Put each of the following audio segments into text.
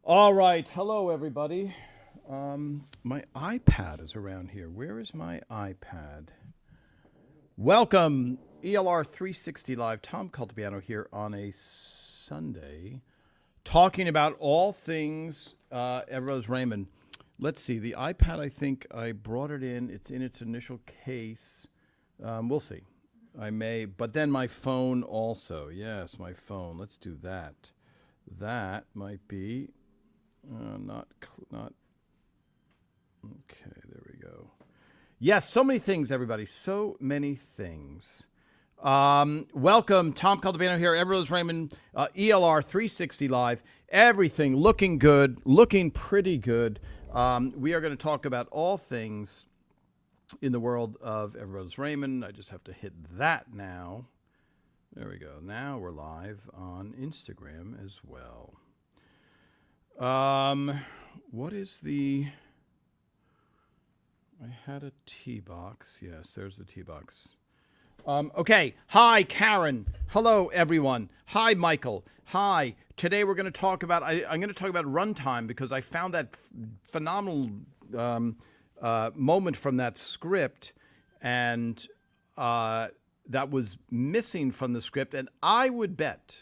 All right. Hello, everybody. My iPad is around here. Where is my iPad? Welcome, ELR 360 Live. Tom Caltabiano here on a Sunday, talking about all things Everose Raymond. Let's see. The iPad, I think I brought it in. It's in its initial case. We'll see. I may, but then my phone also. Yes, my phone. Let's do that. That might be not. Okay, there we go. Yes, so many things, everybody. So many things. Welcome, Tom Caltabiano here, Everose Raymond, ELR 360 Live. Everything looking good, looking pretty good. We are going to talk about all things in the world of Everose Raymond. I just have to hit that now. There we go. Now we're live on Instagram as well. What is the... I had a T box. Yes, there's the T box. Okay. Hi, Karen. Hello, everyone. Hi, Michael. Hi. Today we're going to talk about, I'm going to talk about runtime because I found that phenomenal moment from that script, and that was missing from the script. And I would bet,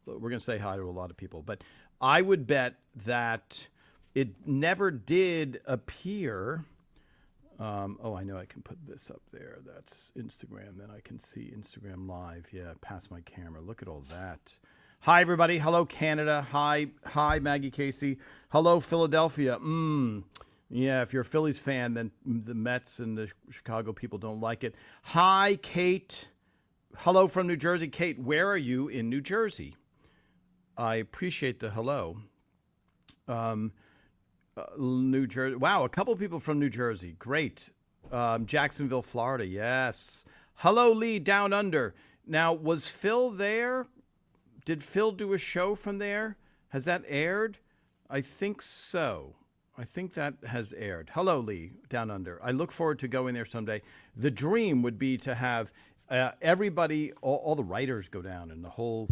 we're going to say hi to a lot of people, but I would bet that it never did appear. Oh, I know I can put this up there. That's Instagram. Then I can see Instagram Live. Yeah, past my camera. Look at all that. Hi, everybody. Hello, Canada. Hi, Maggie Casey. Hello, Philadelphia. Yeah, if you're a Phillies fan, then the Mets and the Chicago people don't like it. Hi, Kate. Hello from New Jersey. Kate, where are you in New Jersey? I appreciate the hello. New Jersey. Wow, a couple people from New Jersey. Great. Jacksonville, Florida. Yes. Hello, Lee, down under. Now, was Phil there? Did Phil do a show from there? Has that aired? I think so. I think that has aired. Hello, Lee, down under. I look forward to going there someday. The dream would be to have everybody, all the writers go down, and the whole,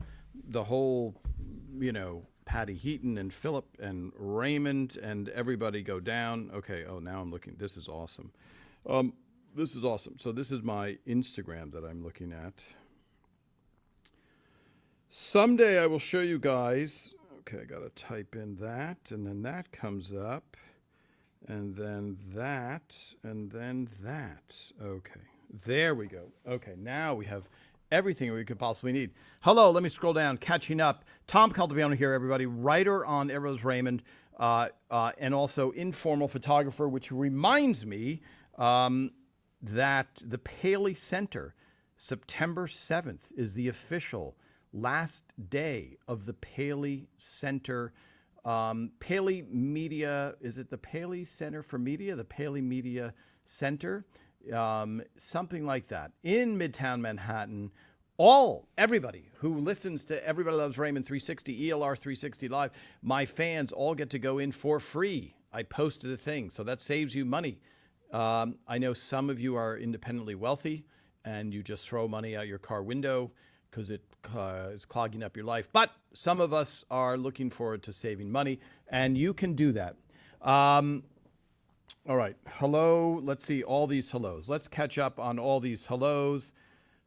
Patty Heaton and Philip and Raymond and everybody go down. Okay. Oh, now I'm looking. This is awesome. This is awesome. So this is my Instagram that I'm looking at. Someday I will show you guys. Okay, I got to type in that, and then that comes up, and then that, and then that. Okay, there we go. Okay, now we have everything we could possibly need. Hello, let me scroll down. Catching up. Tom Caltabiano here, everybody. Writer on Everose Raymond, and also informal photographer, which reminds me that the Paley Center, September 7th, is the official last day of the Paley Center. Paley Media, is it the Paley Center for Media? The Paley Media Center? Something like that, in Midtown Manhattan. Everybody who listens to Everybody Loves Raymond 360, ELR 360 Live, my fans all get to go in for free. I posted a thing, so that saves you money. I know some of you are independently wealthy, and you just throw money out your car window because it is clogging up your life. But some of us are looking forward to saving money, and you can do that. All right. Hello. Let's see all these hellos. Let's catch up on all these hellos.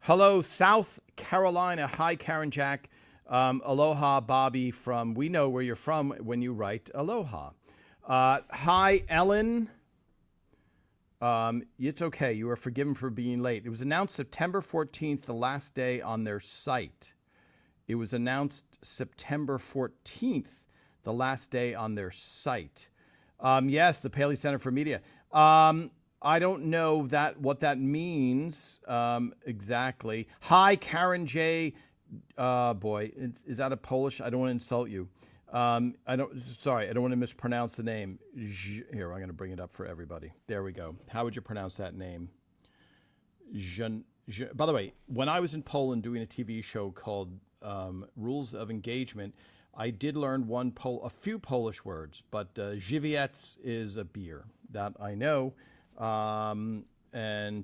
Hello, South Carolina. Hi, Karen Jack. Aloha, Bobby from, we know where you're from when you write aloha. Hi, Ellen. It's okay. You are forgiven for being late. It was announced September 14th, the last day on their site. It was announced September 14th, the last day on their site. Yes, the Paley Center for Media. I don't know what that means exactly. Hi, Karen J. Boy, is that a Polish? I don't want to insult you. I don't want to mispronounce the name. Here, I'm going to bring it up for everybody. There we go. How would you pronounce that name? By the way, when I was in Poland doing a TV show called Rules of Engagement, I did learn a few Polish words, but Żywiec is a beer that I know, and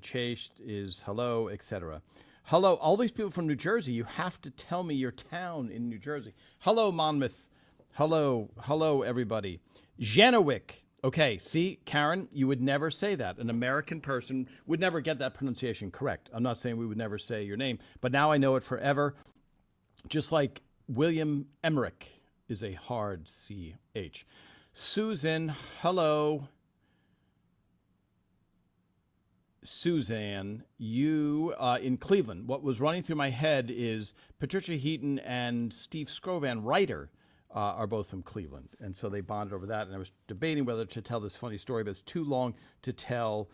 cześć is hello, etc. Hello, all these people from New Jersey. You have to tell me your town in New Jersey. Hello, Monmouth. Hello, everybody. Janowick. Okay, see, Karen, you would never say that. An American person would never get that pronunciation correct. I'm not saying we would never say your name, but now I know it forever. Just like William Emmerich is a hard CH. Susan, hello. Suzanne, you in Cleveland. What was running through my head is Patricia Heaton and Steve Scrovan, writer, are both from Cleveland, and so they bonded over that. And I was debating whether to tell this funny story, but it's too long to tell.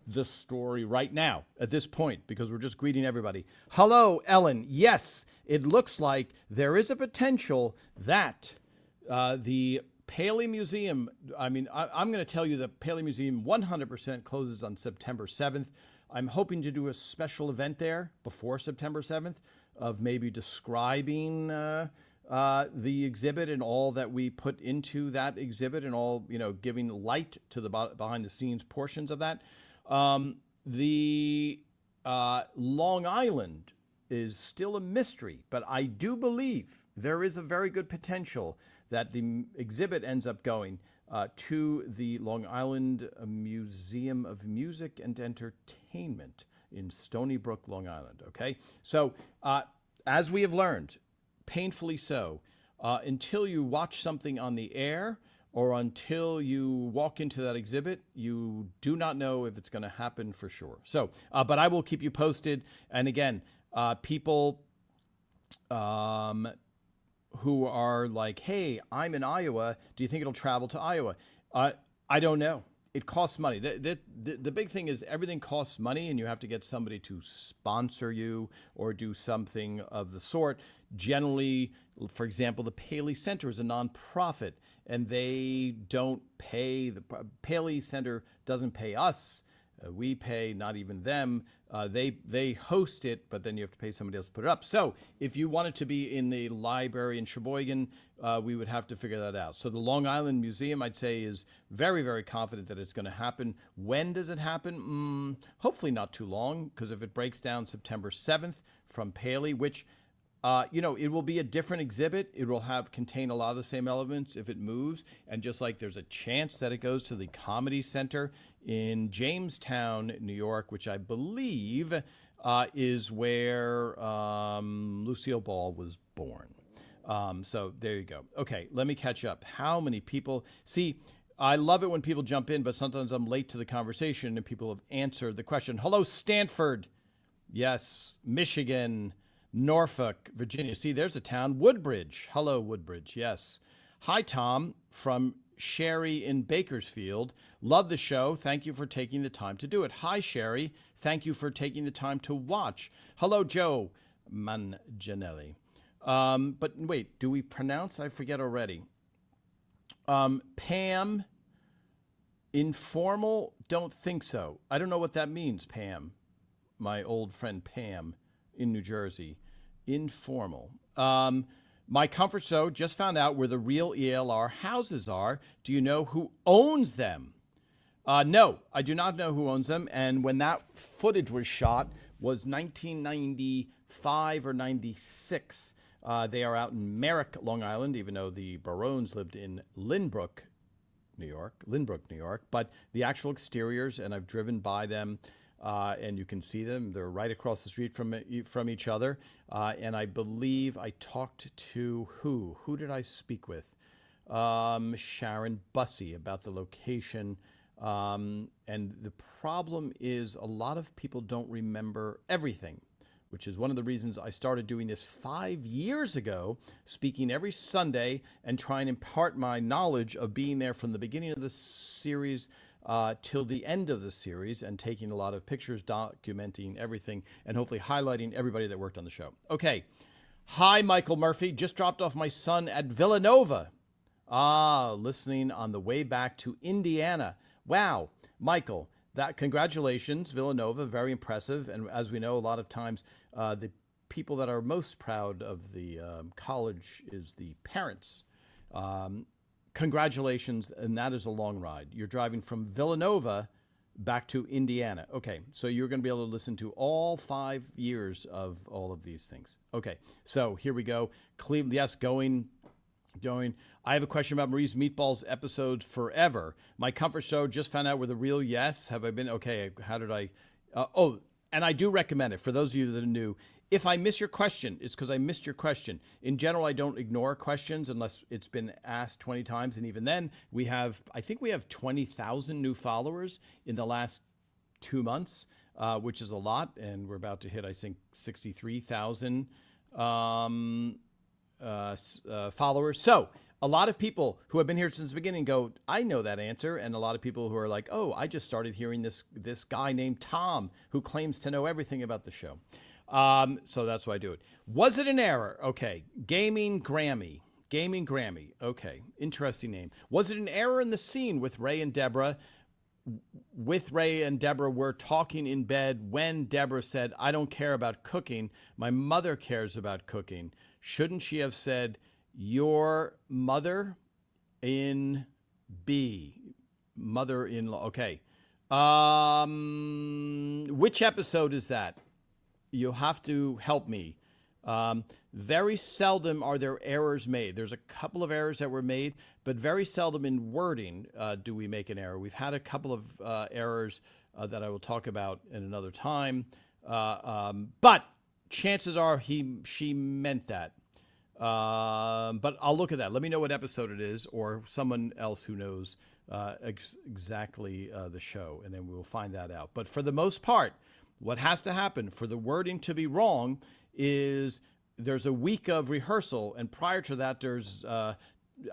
This story right now at this point because we're just greeting everybody. Hello, Ellen. Yes, it looks like there is a potential that the Paley Museum, I'm going to tell you the Paley Museum 100% closes on September 7th. I'm hoping to do a special event there before September 7th of maybe describing the exhibit and all that we put into that exhibit and all, giving light to the behind the scenes portions of that. The Long Island is still a mystery, but I do believe there is a very good potential that the exhibit ends up going to the Long Island Museum of Music and Entertainment in Stony Brook, Long Island. Okay, so as we have learned, painfully so, until you watch something on the air or until you walk into that exhibit, you do not know if it's going to happen for sure. So, but I will keep you posted. And again, people who are like, hey, I'm in Iowa. Do you think it'll travel to Iowa? I don't know. It costs money. The big thing is everything costs money, and you have to get somebody to sponsor you or do something of the sort. Generally, for example, the Paley Center is a nonprofit, and they don't pay. The Paley Center doesn't pay us. We pay not even them. They host it, but then you have to pay somebody else to put it up. So if you wanted to be in the library in Sheboygan, we would have to figure that out. So the Long Island Museum, I'd say, is very, very confident that it's going to happen. When does it happen? Hopefully not too long, because if it breaks down September 7th from Paley, which it will be a different exhibit. It will contain a lot of the same elements if it moves. And just like there's a chance that it goes to the Comedy Center in Jamestown, New York, which I believe is where Lucille Ball was born. So there you go. Okay, let me catch up. How many people? See, I love it when people jump in, but sometimes I'm late to the conversation and people have answered the question. Hello, Stanford. Yes, Michigan. Norfolk, Virginia. See, there's a town. Woodbridge. Hello, Woodbridge. Yes. Hi, Tom from Sherry in Bakersfield. Love the show. Thank you for taking the time to do it. Hi, Sherry. Thank you for taking the time to watch. Hello, Joe Manganielli. But wait, do we pronounce? I forget already. Pam, informal? Don't think so. I don't know what that means, Pam. My old friend Pam in New Jersey. Informal. My comfort zone just found out where the real ELR houses are. Do you know who owns them? No, I do not know who owns them. And when that footage was shot was 1995 or 96. They are out in Merrick, Long Island, even though the Barones lived in Lynbrook, New York. But the actual exteriors, and I've driven by them, and you can see them. They're right across the street from each other. And I believe I talked to who? Who did I speak with? Sharon Bussey about the location. And the problem is a lot of people don't remember everything, which is one of the reasons I started doing this 5 years ago, speaking every Sunday and trying to impart my knowledge of being there from the beginning of the series till the end of the series and taking a lot of pictures, documenting everything, and hopefully highlighting everybody that worked on the show. Okay. Hi, Michael Murphy. Just dropped off my son at Villanova. Listening on the way back to Indiana. Wow, Michael, congratulations, Villanova, very impressive. And as we know, a lot of times the people that are most proud of the college is the parents. Congratulations, and that is a long ride. You're driving from Villanova back to Indiana. Okay, so you're going to be able to listen to all 5 years of all of these things. Okay, so here we go. Cleveland, yes, going. I have a question about Marie's Meatballs episode forever. My comfort show, just found out with a real yes. Have I been? Okay, how did I? And I do recommend it for those of you that are new. If I miss your question, it's because I missed your question. In general, I don't ignore questions unless it's been asked 20 times. And even then, I think we have 20,000 new followers in the last 2 months, which is a lot. And we're about to hit, I think, 63,000 followers. So a lot of people who have been here since the beginning go, I know that answer. And a lot of people who are like, oh, I just started hearing this guy named Tom who claims to know everything about the show. So that's why I do it. Was it an error? Okay. Gaming Grammy. Okay. Interesting name. Was it an error in the scene with Ray and Deborah? With Ray and Deborah were talking in bed when Deborah said, I don't care about cooking. My mother cares about cooking. Shouldn't she have said, your mother in B? Mother-in-law. Okay. Which episode is that? You'll have to help me. Very seldom are there errors made. There's a couple of errors that were made, but very seldom in wording do we make an error. We've had a couple of errors that I will talk about in another time. But chances are she meant that. But I'll look at that. Let me know what episode it is, or someone else who knows exactly the show, and then we'll find that out. But for the most part, what has to happen for the wording to be wrong is there's a week of rehearsal, and prior to that, there's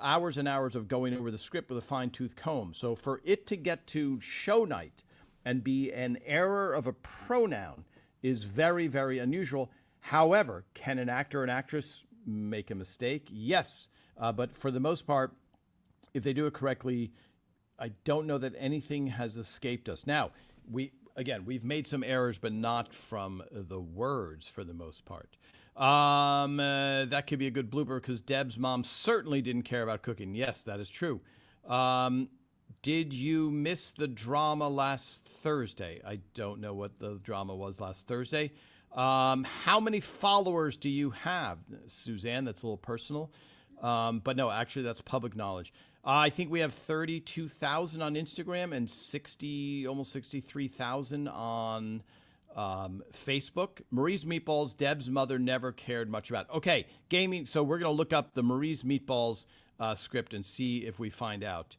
hours and hours of going over the script with a fine-tooth comb. So for it to get to show night and be an error of a pronoun is very, very unusual. However, can an actor or an actress make a mistake? Yes. But for the most part, if they do it correctly, I don't know that anything has escaped us. Now, we've made some errors, but not from the words for the most part. That could be a good blooper because Deb's mom certainly didn't care about cooking. Yes, that is true. Did you miss the drama last Thursday? I don't know what the drama was last Thursday. How many followers do you have, Suzanne? That's a little personal. But no, actually, that's public knowledge. I think we have 32,000 on Instagram and almost 63,000 on Facebook. Marie's Meatballs, Deb's mother never cared much about. Okay, gaming. So we're going to look up the Marie's Meatballs script and see if we find out.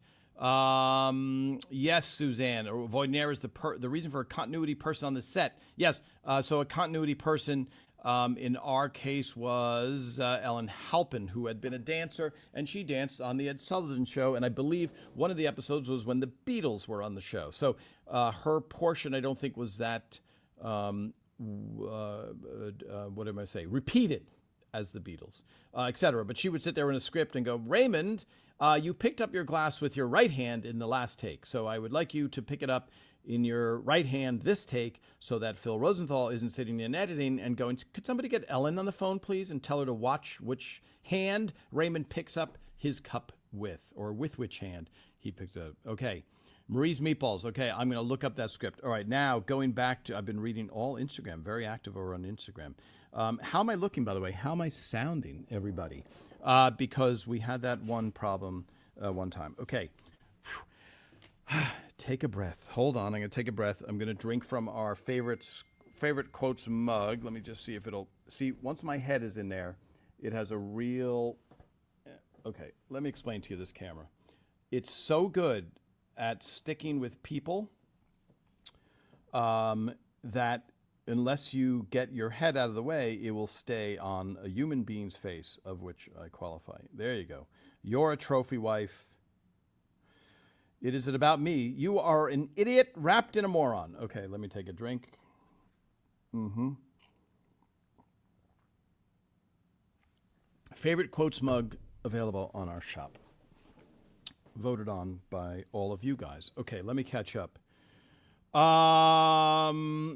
Yes, Suzanne. Avoiding errors, the reason for a continuity person on the set. Yes, so a continuity person in our case was Ellen Halpin, who had been a dancer, and she danced on the Ed Sullivan Show, and I believe one of the episodes was when the Beatles were on the show. So her portion, I don't think, was that, what am I saying, repeated as the Beatles, etc. But she would sit there in a script and go, Raymond, you picked up your glass with your right hand in the last take, so I would like you to pick it up in your right hand this take so that Phil Rosenthal isn't sitting in editing and going, could somebody get Ellen on the phone, please, and tell her to watch which hand Raymond picks up his cup with, or with which hand he picks it up. Okay. Marie's Meatballs. Okay, I'm going to look up that script. All right, now going back to, I've been reading all Instagram, very active over on Instagram. How am I looking, by the way? How am I sounding, everybody? Because we had that one problem one time. Okay. Take a breath. Hold on. I'm going to take a breath. I'm going to drink from our favorite quotes mug. Let me just see if it'll... See, once my head is in there, it has a real... Okay, let me explain to you this camera. It's so good at sticking with people that unless you get your head out of the way, it will stay on a human being's face, of which I qualify. There you go. You're a trophy wife. It isn't about me. You are an idiot wrapped in a moron. Okay, let me take a drink. Favorite quotes mug available on our shop. Voted on by all of you guys. Okay, let me catch up.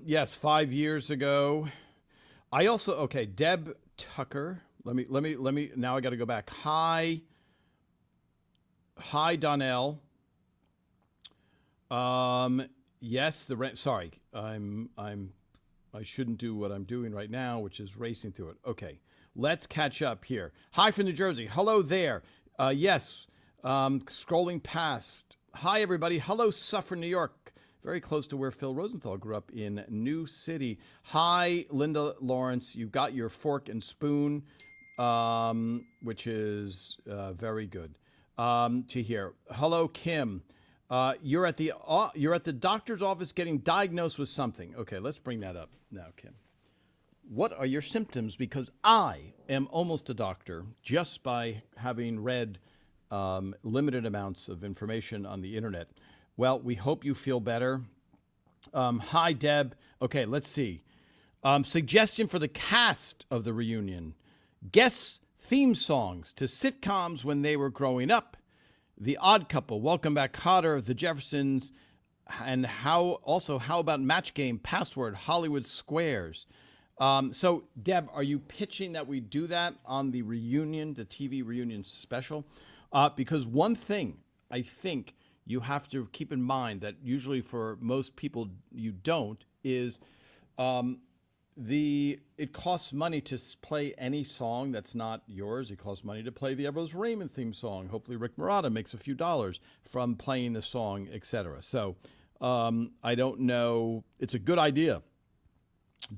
Yes, 5 years ago. I also, okay, Deb Tucker. Let me, now I got to go back. Hi, Donnell. Yes, sorry, I shouldn't do what I'm doing right now, which is racing through it. Okay, let's catch up here. Hi from New Jersey. Hello there. Yes, scrolling past. Hi, everybody. Hello, Suffern, New York. Very close to where Phil Rosenthal grew up in New City. Hi, Linda Lawrence. You've got your fork and spoon, which is very good to hear. Hello, Kim. You're at the doctor's office getting diagnosed with something. Okay, let's bring that up now, Kim. What are your symptoms? Because I am almost a doctor just by having read limited amounts of information on the internet. Well, we hope you feel better. Hi, Deb. Okay, let's see. Suggestion for the cast of the reunion. Guess theme songs to sitcoms when they were growing up. The Odd Couple, Welcome Back Kotter, The Jeffersons, and how about Match Game, Password, Hollywood Squares. So, Deb, are you pitching that we do that on the reunion, the TV reunion special? Because one thing I think you have to keep in mind that usually for most people you don't is it costs money to play any song that's not yours. It costs money to play the Everest Raymond theme song. Hopefully Rick Marotta makes a few dollars from playing the song, etc. So I don't know. It's a good idea.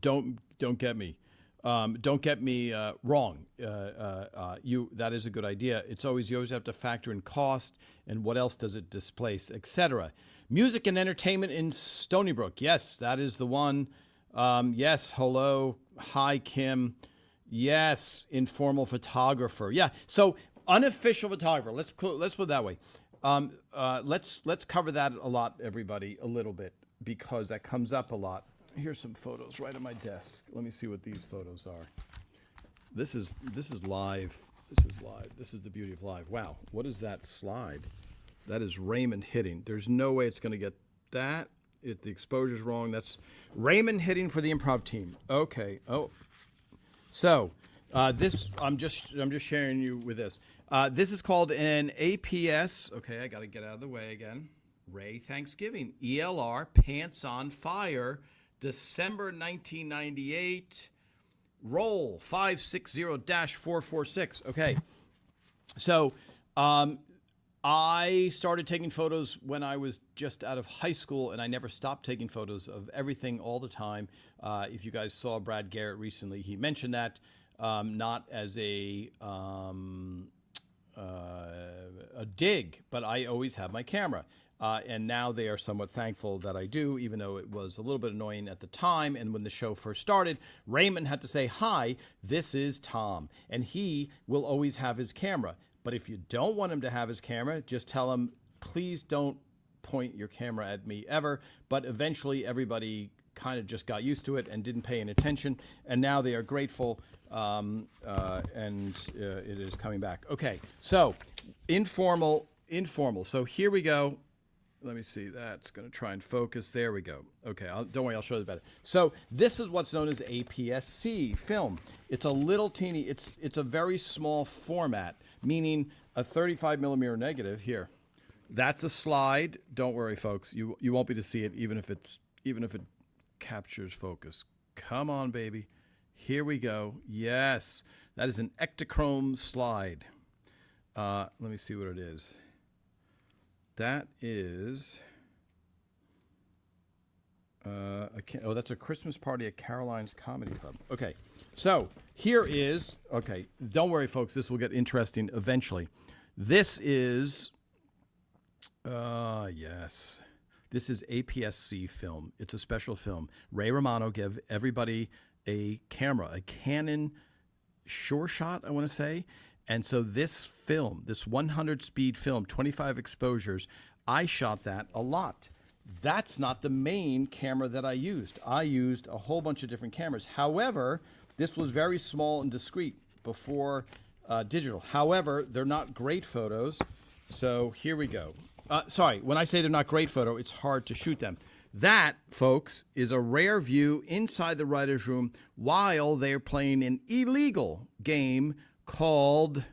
Don't get me. Don't get me wrong. That is a good idea. You always have to factor in cost and what else does it displace, etc. Music and entertainment in Stony Brook. Yes, that is the one. Yes, hello. Hi, Kim. Yes, informal photographer. Yeah, so unofficial photographer. Let's put it that way. Let's cover that a lot, everybody, a little bit, because that comes up a lot. Here's some photos right on my desk. Let me see what these photos are. This is live. This is live. This is the beauty of live. Wow, what is that slide? That is Raymond hitting. There's no way it's going to get that. The exposure's wrong. That's Raymond hitting for the improv team. Okay. Oh, so this I'm just sharing you with this. This is called an APS. Okay, I got to get out of the way again. Ray Thanksgiving. ELR Pants on Fire. December 1998. Roll 560-446. Okay. So I started taking photos when I was just out of high school, and I never stopped taking photos of everything all the time. If you guys saw Brad Garrett recently, he mentioned that not as a dig, but I always have my camera. And now they are somewhat thankful that I do, even though it was a little bit annoying at the time. And when the show first started, Raymond had to say, "Hi, this is Tom." And he will always have his camera. But if you don't want him to have his camera, just tell him, please don't point your camera at me ever. But eventually everybody kind of just got used to it and didn't pay any attention. And now they are grateful, and it is coming back. Okay, so informal. So here we go. Let me see. That's going to try and focus. There we go. Okay, don't worry. I'll show you better. So this is what's known as APS-C film. It's a little teeny. It's a very small format, meaning a 35 millimeter negative. Here, that's a slide. Don't worry, folks. You won't be to see it, even if it captures focus. Come on, baby. Here we go. Yes, that is an Ektachrome slide. Let me see what it is. That is, that's a Christmas party at Caroline's Comedy Club. Okay, so here is, okay, don't worry, folks, this will get interesting eventually. This is, yes, this is APS-C film. It's a special film. Ray Romano gave everybody a camera, a Canon Sure Shot, I want to say. And so this film, this 100 speed film, 25 exposures, I shot that a lot. That's not the main camera that I used. I used a whole bunch of different cameras. However, this was very small and discreet before digital. However, they're not great photos. So here we go. Sorry, when I say they're not great photo, it's hard to shoot them. That, folks, is a rare view inside the writer's room while they're playing an illegal game called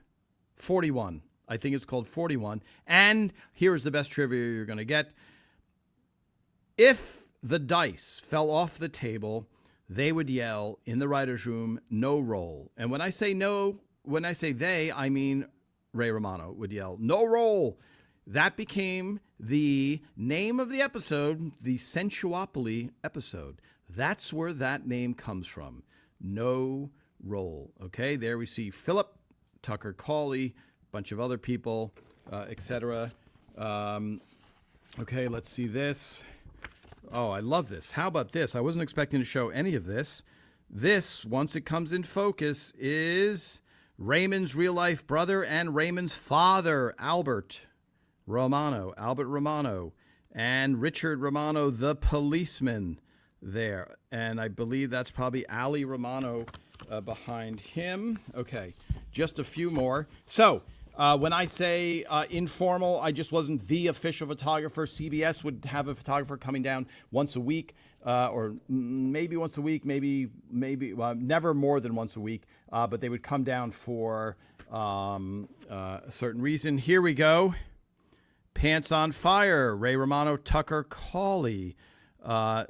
41. I think it's called 41. And here's the best trivia you're going to get. If the dice fell off the table, they would yell in the writer's room, no roll. And when I say they, I mean Ray Romano would yell, no roll. That became the name of the episode, the Sensuopoly episode. That's where that name comes from. No roll. Okay, there we see Philip, Tucker Cawley, a bunch of other people, etc. Okay, let's see this. Oh, I love this. How about this? I wasn't expecting to show any of this. This, once it comes in focus, is Raymond's real-life brother and Raymond's father, Albert Romano, and Richard Romano, the policeman there. And I believe that's probably Ali Romano behind him. Okay, just a few more. So, when I say informal, I just wasn't the official photographer. CBS would have a photographer coming down once a week, or maybe once a week, maybe never more than once a week. But they would come down for a certain reason. Here we go. Pants on Fire, Ray Romano, Tucker Cawley,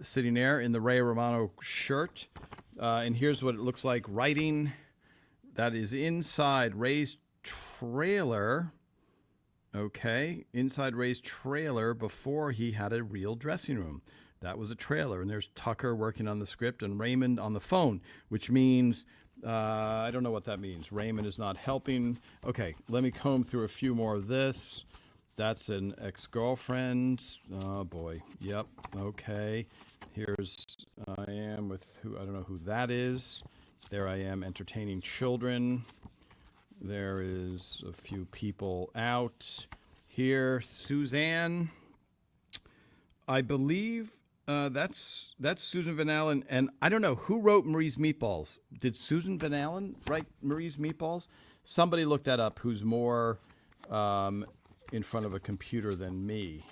sitting there in the Ray Romano shirt. And here's what it looks like. Writing that is inside Ray's trailer. Okay, inside Ray's trailer before he had a real dressing room. That was a trailer, and there's Tucker working on the script and Raymond on the phone, which means, I don't know what that means. Raymond is not helping. Okay, let me comb through a few more of this. That's an ex-girlfriend. Oh, boy. Yep. Okay. Here's I am with who, I don't know who that is. There I am entertaining children. There is a few people out here. Suzanne, I believe that's Susan Van Allen. And I don't know who wrote Marie's Meatballs. Did Susan Van Allen write Marie's Meatballs? Somebody look that up who's more in front of a computer than me.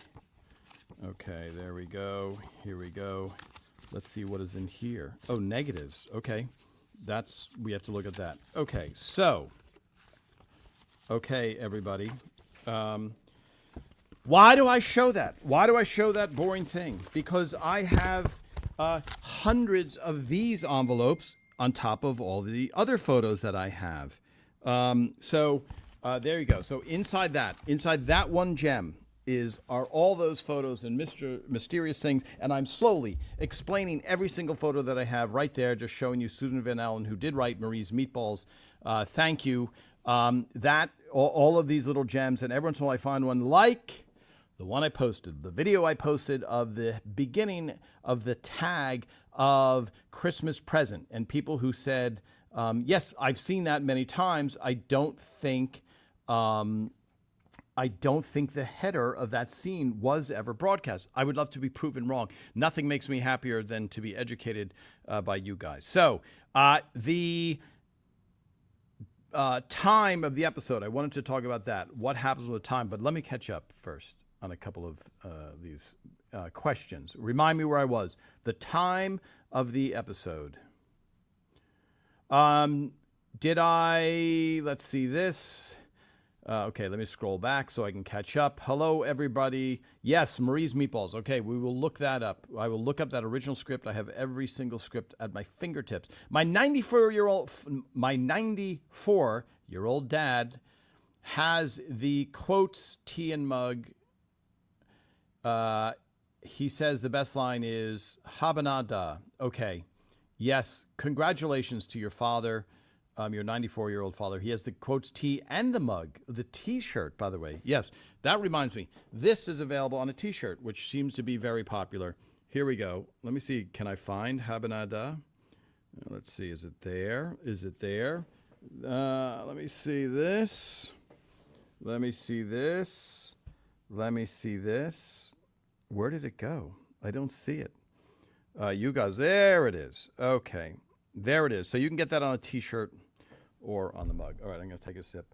Okay, there we go. Here we go. Let's see what is in here. Oh, negatives. Okay, we have to look at that. Okay, so, okay, everybody. Why do I show that? Why do I show that boring thing? Because I have hundreds of these envelopes on top of all the other photos that I have. There you go. So inside that one gem are all those photos and mysterious things, and I'm slowly explaining every single photo that I have right there, just showing you Susan Van Allen, who did write Marie's Meatballs. Thank you. All of these little gems, and every once in a while I find one like the one I posted, the video I posted of the beginning of the tag of Christmas present, and people who said, yes, I've seen that many times. I don't think the header of that scene was ever broadcast. I would love to be proven wrong. Nothing makes me happier than to be educated by you guys. So the time of the episode, I wanted to talk about that. What happens with the time? But let me catch up first on a couple of these questions. Remind me where I was. The time of the episode. Let's see this. Okay, let me scroll back so I can catch up. Hello, everybody. Yes, Marie's Meatballs. Okay, we will look that up. I will look up that original script. I have every single script at my fingertips. My 94-year-old dad has the quotes tea and mug. He says the best line is Habanada. Okay. Yes, congratulations to your father. Your 94-year-old father. He has the quotes tea and the mug, the T-shirt, by the way. Yes, that reminds me. This is available on a T-shirt, which seems to be very popular. Here we go. Let me see. Can I find Habanada? Let's see. Is it there? Is it there? Let me see this. Let me see this. Let me see this. Where did it go? I don't see it. You guys, there it is. Okay. There it is. So you can get that on a T-shirt or on the mug. All right, I'm going to take a sip.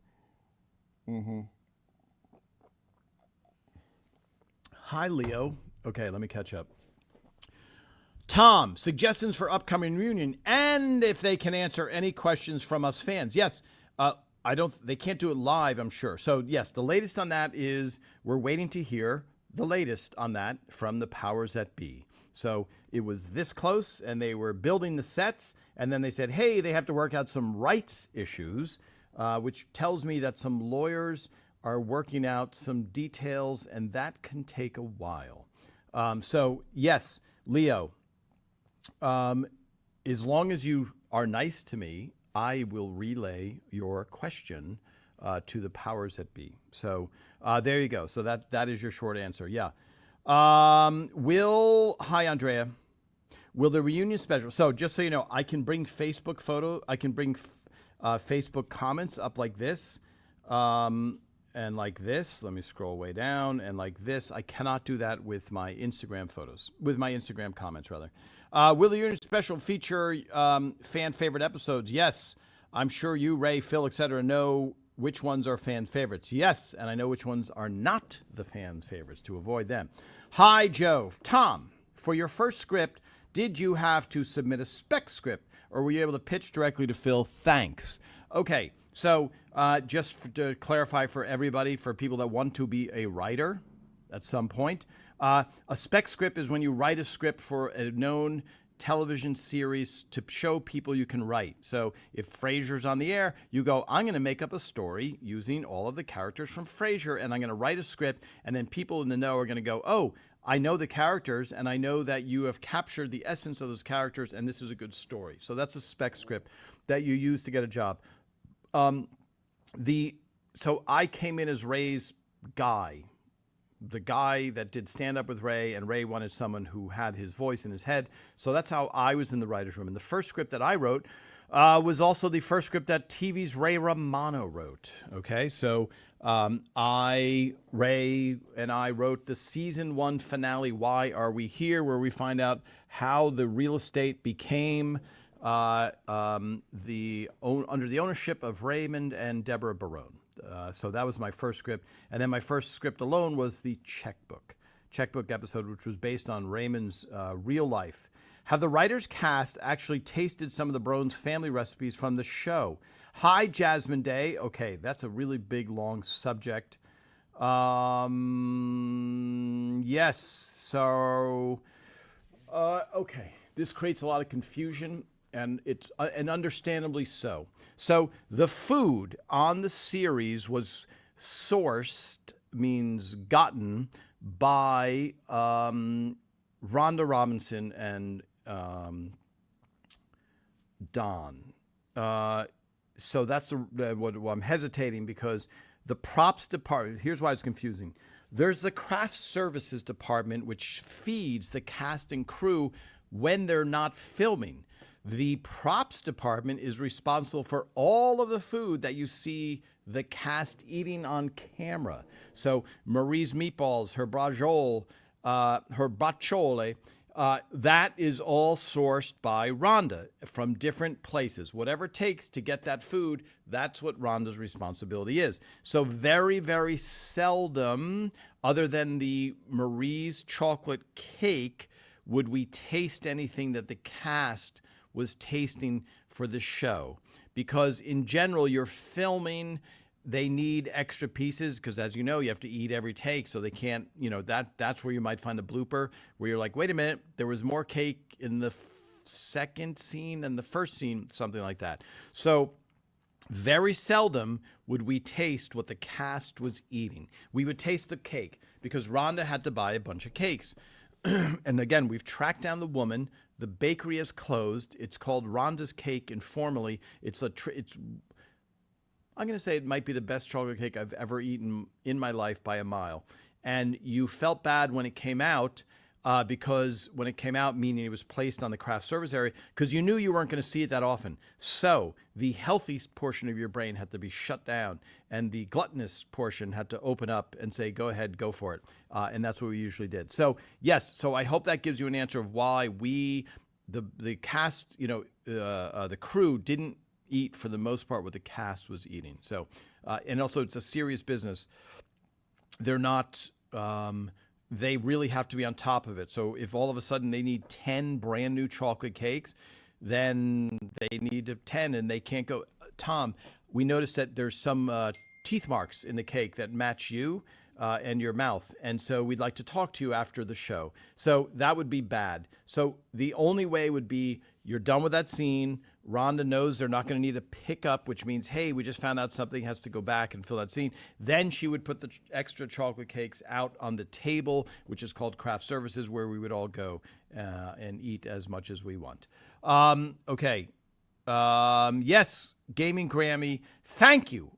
Hi, Leo. Okay, let me catch up. Tom, suggestions for upcoming reunion, and if they can answer any questions from us fans. Yes, they can't do it live, I'm sure. So yes, the latest on that is we're waiting to hear the latest on that from the powers that be. So it was this close, and they were building the sets, and then they said, hey, they have to work out some rights issues, which tells me that some lawyers are working out some details, and that can take a while. So, yes, Leo, as long as you are nice to me, I will relay your question to the powers that be. So there you go. So that is your short answer. Yeah. Hi, Andrea. Will the reunion special? So just so you know, I can bring Facebook photo. I can bring Facebook comments up like this, and like this. Let me scroll way down, and like this. I cannot do that with my Instagram photos. With my Instagram comments, rather. Will the reunion special feature fan favorite episodes? Yes. I'm sure you, Ray, Phil, etc., know which ones are fan favorites. Yes, and I know which ones are not the fan favorites to avoid them. Hi, Joe. Tom, for your first script, did you have to submit a spec script, or were you able to pitch directly to Phil? Thanks. Okay, so to clarify for everybody, for people that want to be a writer at some point, a spec script is when you write a script for a known television series to show people you can write. So if Frasier's on the air, you go, I'm going to make up a story using all of the characters from Frasier, and I'm going to write a script, and then people in the know are going to go, oh, I know the characters, and I know that you have captured the essence of those characters, and this is a good story. So that's a spec script that you use to get a job. So I came in as Ray's guy, the guy that did stand up with Ray, and Ray wanted someone who had his voice in his head. So that's how I was in the writer's room. And the first script that I wrote was also the first script that TV's Ray Romano wrote. Okay, so Ray and I wrote the season 1 finale, Why Are We Here?, where we find out how the real estate became under the ownership of Raymond and Deborah Barone. So that was my first script. And then my first script alone was the checkbook episode, which was based on Raymond's real life. Have the writers cast actually tasted some of the Barone's family recipes from the show? Hi, Jasmine Day. Okay, that's a really big, long subject. Yes. So, okay. This creates a lot of confusion, and it's and understandably so. So the food on the series was sourced, means gotten, by Rhonda Robinson and Don. So that's what I'm hesitating, because the props department, here's why it's confusing. There's the craft services department, which feeds the cast and crew when they're not filming. The props department is responsible for all of the food that you see the cast eating on camera. So Marie's meatballs, her braciole, that is all sourced by Rhonda from different places. Whatever it takes to get that food, that's what Rhonda's responsibility is. So very, very seldom, other than the Marie's chocolate cake, would we taste anything that the cast was tasting for the show. Because in general, you're filming, they need extra pieces, because as you know, you have to eat every take, so they can't, that's where you might find a blooper where you're like, wait a minute, there was more cake in the second scene than the first scene, something like that. So very seldom would we taste what the cast was eating. We would taste the cake because Rhonda had to buy a bunch of cakes. And again, we've tracked down the woman. The bakery is closed. It's called Rhonda's Cake informally. I'm going to say it might be the best chocolate cake I've ever eaten in my life by a mile. And you felt bad when it came out, because when it came out, meaning it was placed on the craft service area, because you knew you weren't going to see it that often. So the healthy portion of your brain had to be shut down, and the gluttonous portion had to open up and say, go ahead, go for it. And that's what we usually did. So yes, so I hope that gives you an answer of why the cast, the crew didn't eat for the most part what the cast was eating. So, and also it's a serious business. They're not, they really have to be on top of it. So if all of a sudden they need 10 brand new chocolate cakes, then they need 10 and they can't go. Tom, we noticed that there's some teeth marks in the cake that match you. and your mouth. And so we'd like to talk to you after the show. So that would be bad. So the only way would be you're done with that scene. Rhonda knows they're not going to need to pick up, which means, hey, we just found out something, has to go back and fill that scene. Then she would put the extra chocolate cakes out on the table, which is called craft services, where we would all go and eat as much as we want. Okay. Yes, Gaming Grammy, thank you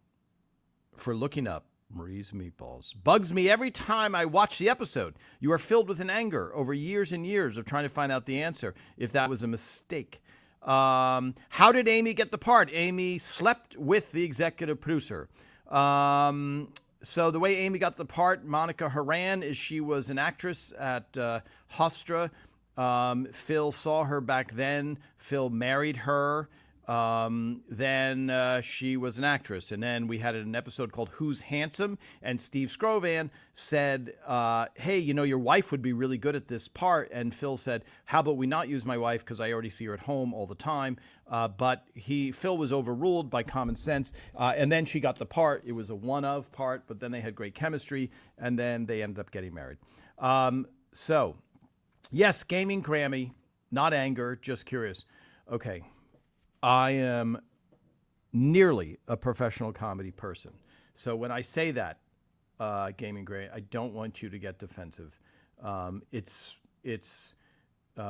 for looking up Marie's Meatballs. Bugs me every time I watch the episode. You are filled with an anger over years and years of trying to find out the answer, if that was a mistake. How did Amy get the part? Amy slept with the executive producer. So the way Amy got the part, Monica Horan, is she was an actress at Hofstra. Phil saw her back then. Phil married her. Then she was an actress. And then we had an episode called Who's Handsome? And Steve Scrovan said, hey, you know, your wife would be really good at this part. And Phil said, how about we not use my wife because I already see her at home all the time. But Phil was overruled by common sense. And then she got the part. It was a one-of part, but then they had great chemistry. And then they ended up getting married. So, yes, Gaming Grammy, not anger, just curious. Okay. I am nearly a professional comedy person. So when I say that, Gaming Gray, I don't want you to get defensive. It's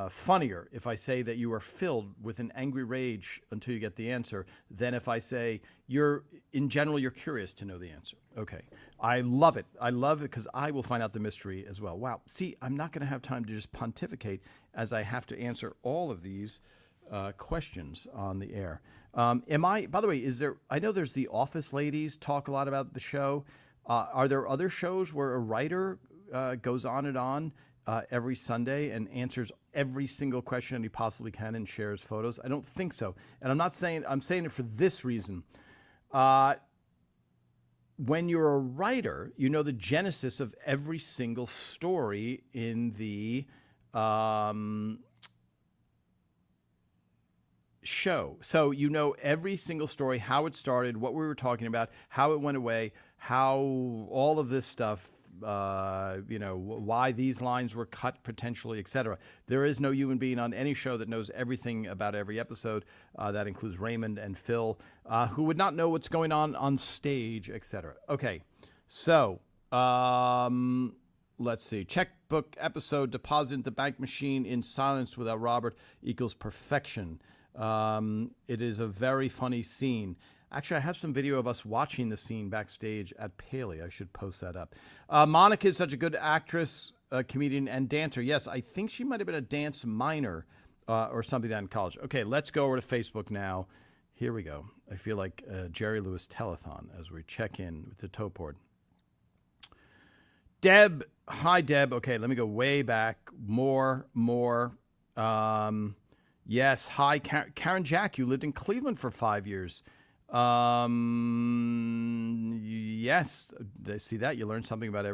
funnier if I say that you are filled with an angry rage until you get the answer than if I say in general, you're curious to know the answer. Okay. I love it. I love it because I will find out the mystery as well. Wow. See, I'm not going to have time to just pontificate as I have to answer all of these questions on the air. By the way, I know there's the Office ladies talk a lot about the show. Are there other shows where a writer goes on and on every Sunday and answers every single question he possibly can and shares photos? I don't think so. And I'm saying it for this reason. When you're a writer, you know the genesis of every single story in the show. So you know every single story, how it started, what we were talking about, how it went away, how all of this stuff, why these lines were cut potentially, etc. There is no human being on any show that knows everything about every episode. That includes Raymond and Phil, who would not know what's going on stage, etc. Okay, so let's see. Checkbook episode, deposit in the bank machine in silence without Robert equals perfection. It is a very funny scene. Actually, I have some video of us watching the scene backstage at Paley. I should post that up. Monica is such a good actress, comedian, and dancer. Yes, I think she might have been a dance minor or something in college. Okay, let's go over to Facebook now. Here we go. I feel like Jerry Lewis telethon as we check in with the Topord. Deb. Hi, Deb. Okay, let me go way back. More. Yes. Hi, Karen Jack. You lived in Cleveland for 5 years. Yes. I see that. You learn something about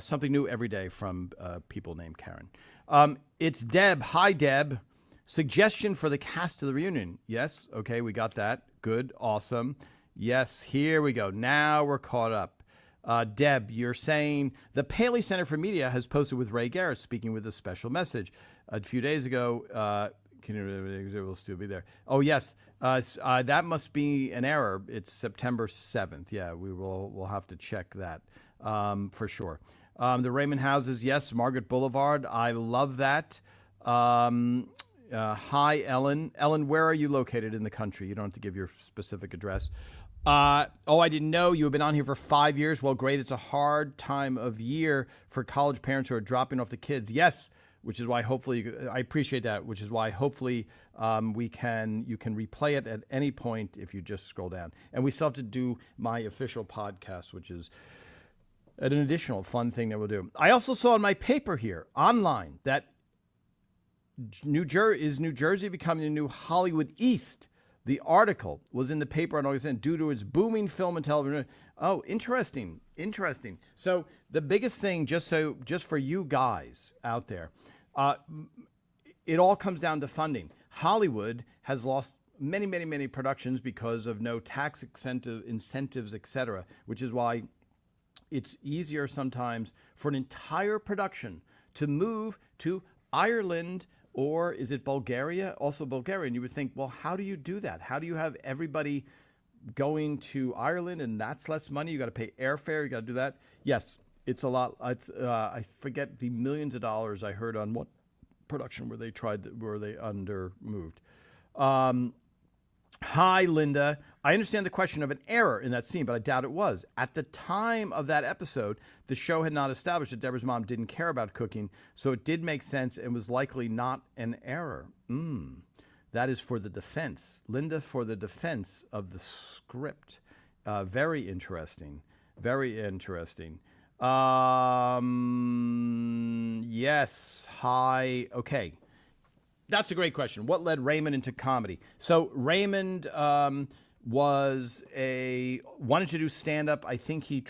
something new every day from people named Karen. It's Deb. Hi, Deb. Suggestion for the cast of the reunion. Yes. Okay. We got that. Good. Awesome. Yes. Here we go. Now we're caught up. Deb, you're saying the Paley Center for Media has posted with Ray Garrett speaking with a special message. A few days ago, it will still be there. Oh, yes. That must be an error. It's September 7th. Yeah, we'll have to check that for sure. The Raymond houses, yes, Margaret Boulevard. I love that. Hi, Ellen. Ellen, where are you located in the country? You don't have to give your specific address. I didn't know you have been on here for 5 years. Well, great. It's a hard time of year for college parents who are dropping off the kids. Yes, which is why hopefully I appreciate that. Which is why hopefully you can replay it at any point if you just scroll down. And we still have to do my official podcast, which is an additional fun thing that we'll do. I also saw in my paper here online that New Jersey becoming the new Hollywood East. The article was in the paper on August 10th due to its booming film and television. Oh, interesting. So the biggest thing, just for you guys out there, it all comes down to funding. Hollywood has lost many productions because of no tax incentives, etc., which is why it's easier sometimes for an entire production to move to Ireland, or is it Bulgaria? Also Bulgaria. And you would think, well, how do you do that? How do you have everybody going to Ireland and that's less money? You got to pay airfare. You got to do that. Yes, it's a lot. I forget the millions of dollars I heard on what production where they under moved. Hi, Linda. I understand the question of an error in that scene, but I doubt it was. At the time of that episode, the show had not established that Deborah's mom didn't care about cooking, so it did make sense and was likely not an error. That is for the defense. Linda, for the defense of the script. Very interesting. Very interesting. Yes. Hi. Okay. That's a great question. What led Raymond into comedy? So Raymond wanted to do stand-up. I think he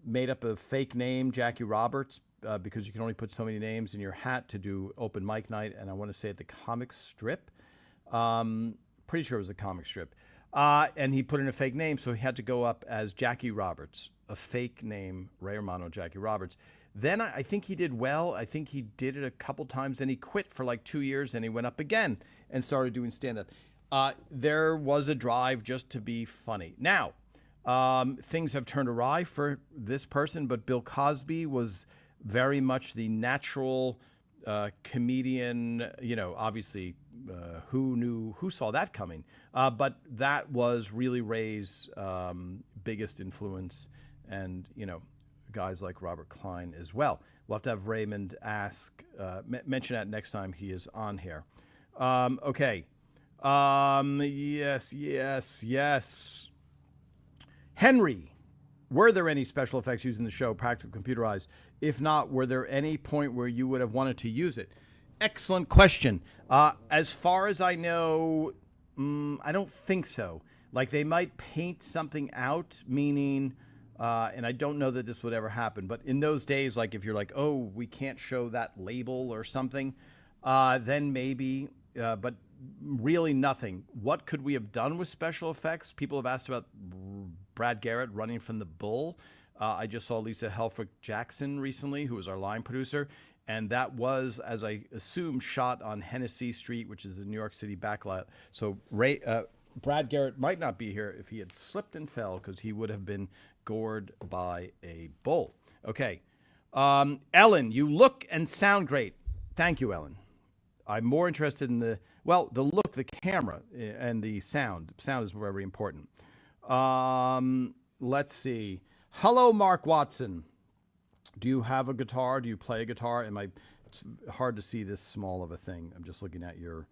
made up a fake name, Jackie Roberts, because you can only put so many names in your hat to do open mic night. And I want to say at the comic strip. Pretty sure it was a comic strip. And he put in a fake name, so he had to go up as Jackie Roberts, a fake name, Ray Romano, Jackie Roberts. Then I think he did well. I think he did it a couple times. Then he quit for like 2 years. Then he went up again and started doing stand-up. There was a drive just to be funny. Now, things have turned awry for this person, but Bill Cosby was very much the natural comedian. You know, obviously, who saw that coming? But that was really Ray's biggest influence, and guys like Robert Klein as well. We'll have to have Raymond mention that next time he is on here. Okay. Yes. Henry, were there any special effects used in the show, practical, computerized? If not, were there any point where you would have wanted to use it? Excellent question. As far as I know, I don't think so. Like, they might paint something out, meaning... and I don't know that this would ever happen, but in those days, like if you're like, oh, we can't show that label or something, then maybe, but really nothing. What could we have done with special effects? People have asked about Brad Garrett running from the bull. I just saw Lisa Helfrich Jackson recently, who was our line producer, and that was, as I assume, shot on Hennessy Street, which is the New York City backlot. So Brad Garrett might not be here if he had slipped and fell, because he would have been gored by a bull. Okay. Ellen, you look and sound great. Thank you, Ellen. I'm more interested in the look, the camera, and the sound. Sound is very important. Let's see. Hello, Mark Watson. Do you have a guitar? Do you play a guitar? It's hard to see this small of a thing. I'm just looking at your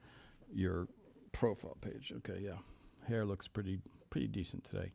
profile page. Okay, yeah. Hair looks pretty decent today.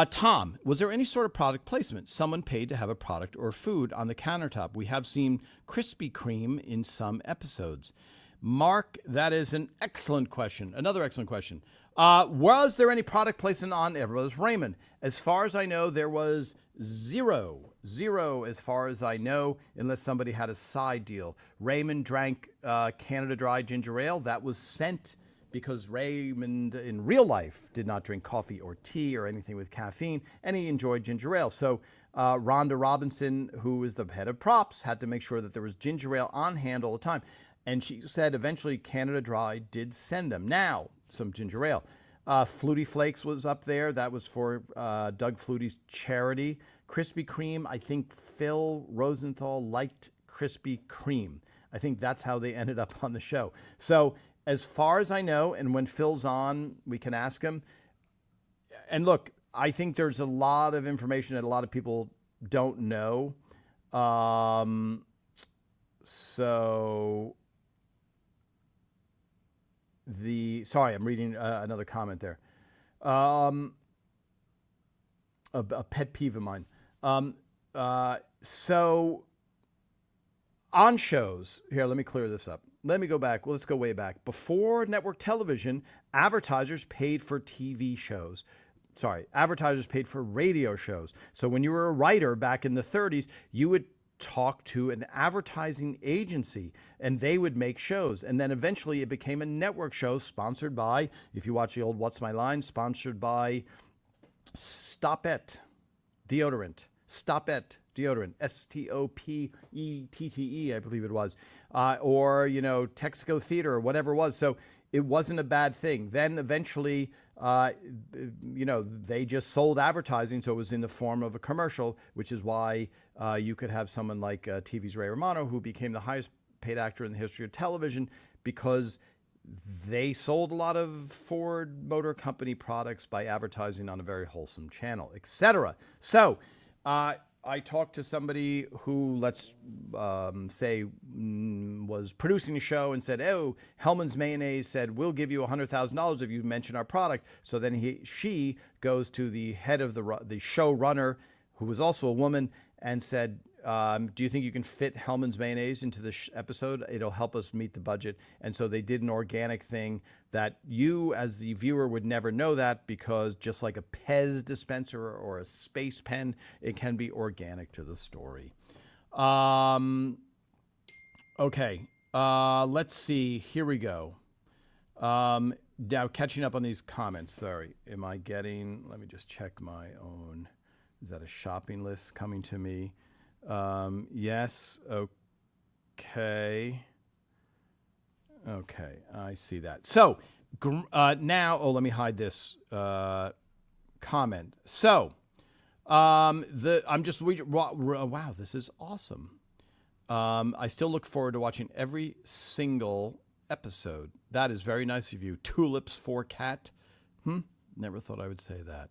Tom, was there any sort of product placement? Someone paid to have a product or food on the countertop. We have seen Krispy Kreme in some episodes. Mark, that is an excellent question. Another excellent question. Was there any product placement on Everybody's Raymond? As far as I know, there was zero as far as I know, unless somebody had a side deal. Raymond drank Canada Dry ginger ale. That was sent because Raymond in real life did not drink coffee or tea or anything with caffeine, and he enjoyed ginger ale. So Rhonda Robinson, who is the head of props, had to make sure that there was ginger ale on hand all the time. And she said eventually Canada Dry did send them. Now, some ginger ale. Flutie Flakes was up there. That was for Doug Flutie's charity. Krispy Kreme, I think Phil Rosenthal liked Krispy Kreme. I think that's how they ended up on the show. So as far as I know, and when Phil's on, we can ask him. And look, I think there's a lot of information that a lot of people don't know. Sorry, I'm reading another comment there. A pet peeve of mine. So on shows, here, let me clear this up. Let me go back. Well, let's go way back. Before network television, advertisers paid for TV shows. Sorry, advertisers paid for radio shows. So when you were a writer back in the 30s, you would talk to an advertising agency and they would make shows. And then eventually it became a network show sponsored by, if you watch the old What's My Line, sponsored by Stopette deodorant. Stopette deodorant. Stopette, I believe it was. Or, Texaco Theater or whatever it was. So it wasn't a bad thing. Then eventually, they just sold advertising. So it was in the form of a commercial, which is why you could have someone like TV's Ray Romano, who became the highest paid actor in the history of television, because they sold a lot of Ford Motor Company products by advertising on a very wholesome channel, etc. So I talked to somebody who, let's say, was producing a show and said, "Oh, Hellman's Mayonnaise said, we'll give you $100,000 if you mention our product." So then she goes to the head of the showrunner, who was also a woman, and said, "Do you think you can fit Hellman's Mayonnaise into this episode? It'll help us meet the budget." And so they did an organic thing that you, as the viewer, would never know that, because just like a Pez dispenser or a Space Pen, it can be organic to the story. Okay, let's see. Here we go. Now, catching up on these comments. Sorry, let me just check my own. Is that a shopping list coming to me? Yes. Okay. Okay, I see that. So now, let me hide this comment. So wow, this is awesome. I still look forward to watching every single episode. That is very nice of you. Tulips for cat. Never thought I would say that.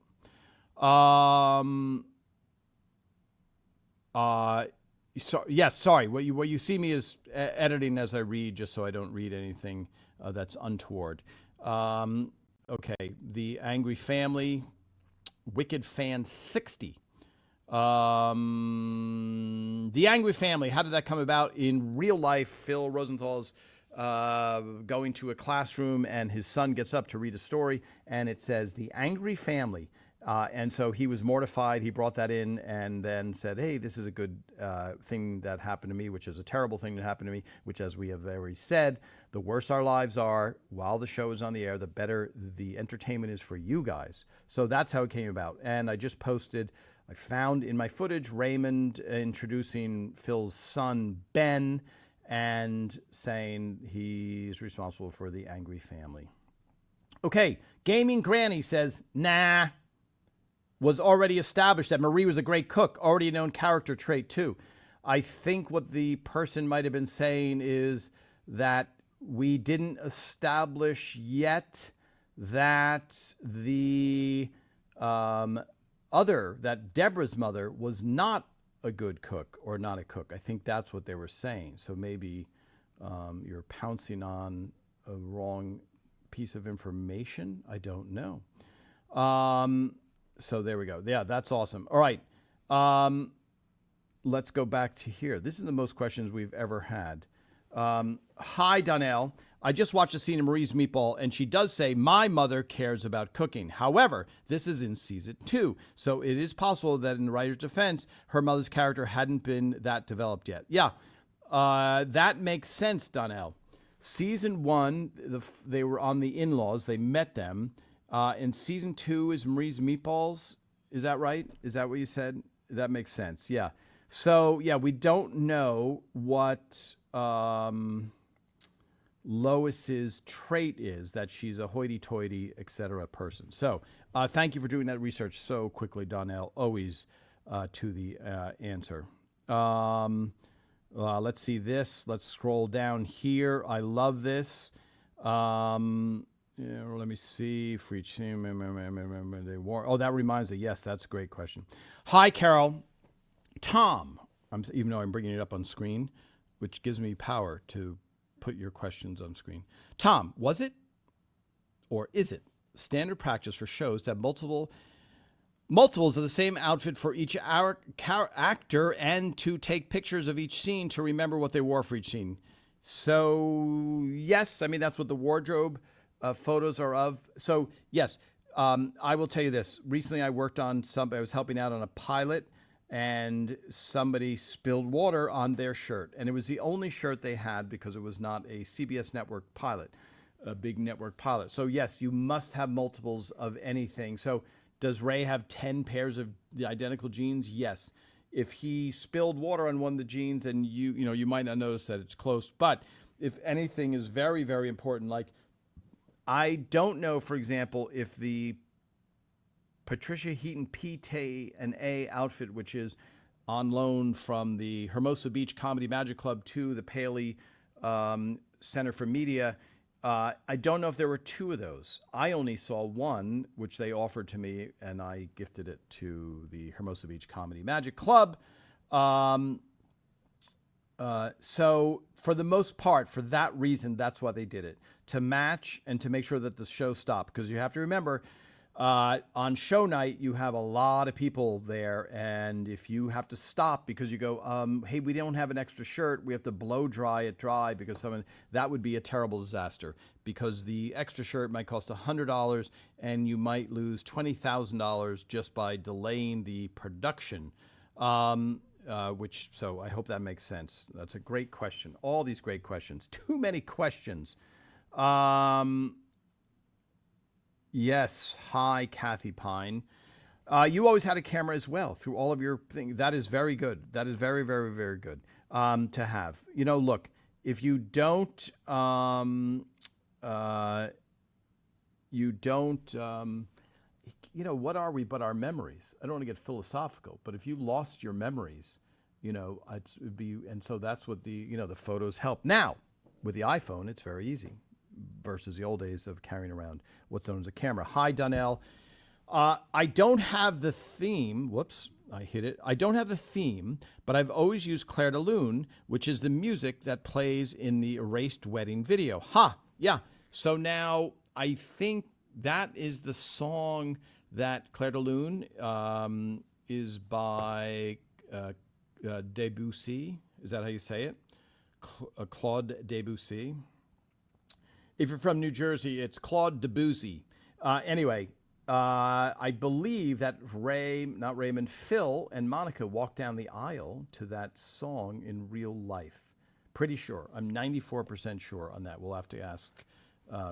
Sorry. What you see me is editing as I read, just so I don't read anything that's untoward. Okay, the Angry Family, Wicked Fan 60. The Angry Family, how did that come about? In real life, Phil Rosenthal's going to a classroom, and his son gets up to read a story, and it says The Angry Family. And so he was mortified. He brought that in and then said, "Hey, this is a good thing that happened to me," which is a terrible thing that happened to me, which, as we have already said, the worse our lives are while the show is on the air, the better the entertainment is for you guys. So that's how it came about. And I just posted, I found in my footage, Raymond introducing Phil's son, Ben, and saying he's responsible for the Angry Family. Okay, Gaming Granny says, "Nah. Was already established that Marie was a great cook, already a known character trait too." I think what the person might have been saying is that we didn't establish yet that that Deborah's mother was not a good cook or not a cook. I think that's what they were saying. So maybe you're pouncing on a wrong piece of information. I don't know. So there we go. Yeah, that's awesome. All right. Let's go back to here. This is the most questions we've ever had. Hi, Donnell. I just watched a scene of Marie's Meatball, and she does say, "My mother cares about cooking." However, this is in season 2, so it is possible that in the writer's defense, her mother's character hadn't been that developed yet. Yeah, that makes sense, Donnell. Season 1, they were on the in-laws. They met them. In season 2 is Marie's Meatballs. Is that right? Is that what you said? That makes sense. Yeah. So, yeah, we don't know what Lois's trait is, that she's a hoity-toity, etc. person. So thank you for doing that research so quickly, Donnell. Always to the answer. Let's see this. Let's scroll down here. I love this. Yeah, well, let me see. Free team. They war. Oh, that reminds me. Yes, that's a great question. Hi, Carol. Tom. Even though I'm bringing it up on screen, which gives me power to put your questions on screen. Tom, was it or is it standard practice for shows to have multiples of the same outfit for each actor and to take pictures of each scene to remember what they wore for each scene? So, yes. I mean, that's what the wardrobe photos are of. So, yes, I will tell you this. Recently, I worked on I was helping out on a pilot, and somebody spilled water on their shirt. And it was the only shirt they had because it was not a CBS network pilot, a big network pilot. So yes, you must have multiples of anything. So does Ray have 10 pairs of the identical jeans? Yes. If he spilled water on one of the jeans, and you might not notice that it's close, but if anything is very, very important, like I don't know, for example, if the Patricia Heaton P. and A outfit, which is on loan from the Hermosa Beach Comedy Magic Club to the Paley Center for Media, I don't know if there were two of those. I only saw one, which they offered to me, and I gifted it to the Hermosa Beach Comedy Magic Club. So for the most part, for that reason, that's why they did it, to match and to make sure that the show stopped. Because you have to remember, on show night, you have a lot of people there. And if you have to stop because you go, hey, we don't have an extra shirt, we have to blow dry it dry because that would be a terrible disaster, because the extra shirt might cost $100 and you might lose $20,000 just by delaying the production. So I hope that makes sense. That's a great question. All these great questions. Too many questions. Yes. Hi, Kathy Pine. You always had a camera as well through all of your things. That is very good. That is very, very, very good to have. Look, if you don't, what are we but our memories? I don't want to get philosophical, but if you lost your memories, it'd be, and so that's what the photos help. Now, with the iPhone, it's very easy versus the old days of carrying around what's known as a camera. Hi, Donnell. I don't have the theme. Whoops, I hit it. I don't have the theme, but I've always used Claire de Lune, which is the music that plays in the Erased Wedding video. Yeah. So now I think that is the song that Claire de Lune is by Debussy. Is that how you say it? Claude Debussy. If you're from New Jersey, it's Claude Debussy. Anyway, I believe that Raymond, Phil, and Monica walked down the aisle to that song in real life. Pretty sure. I'm 94% sure on that. We'll have to ask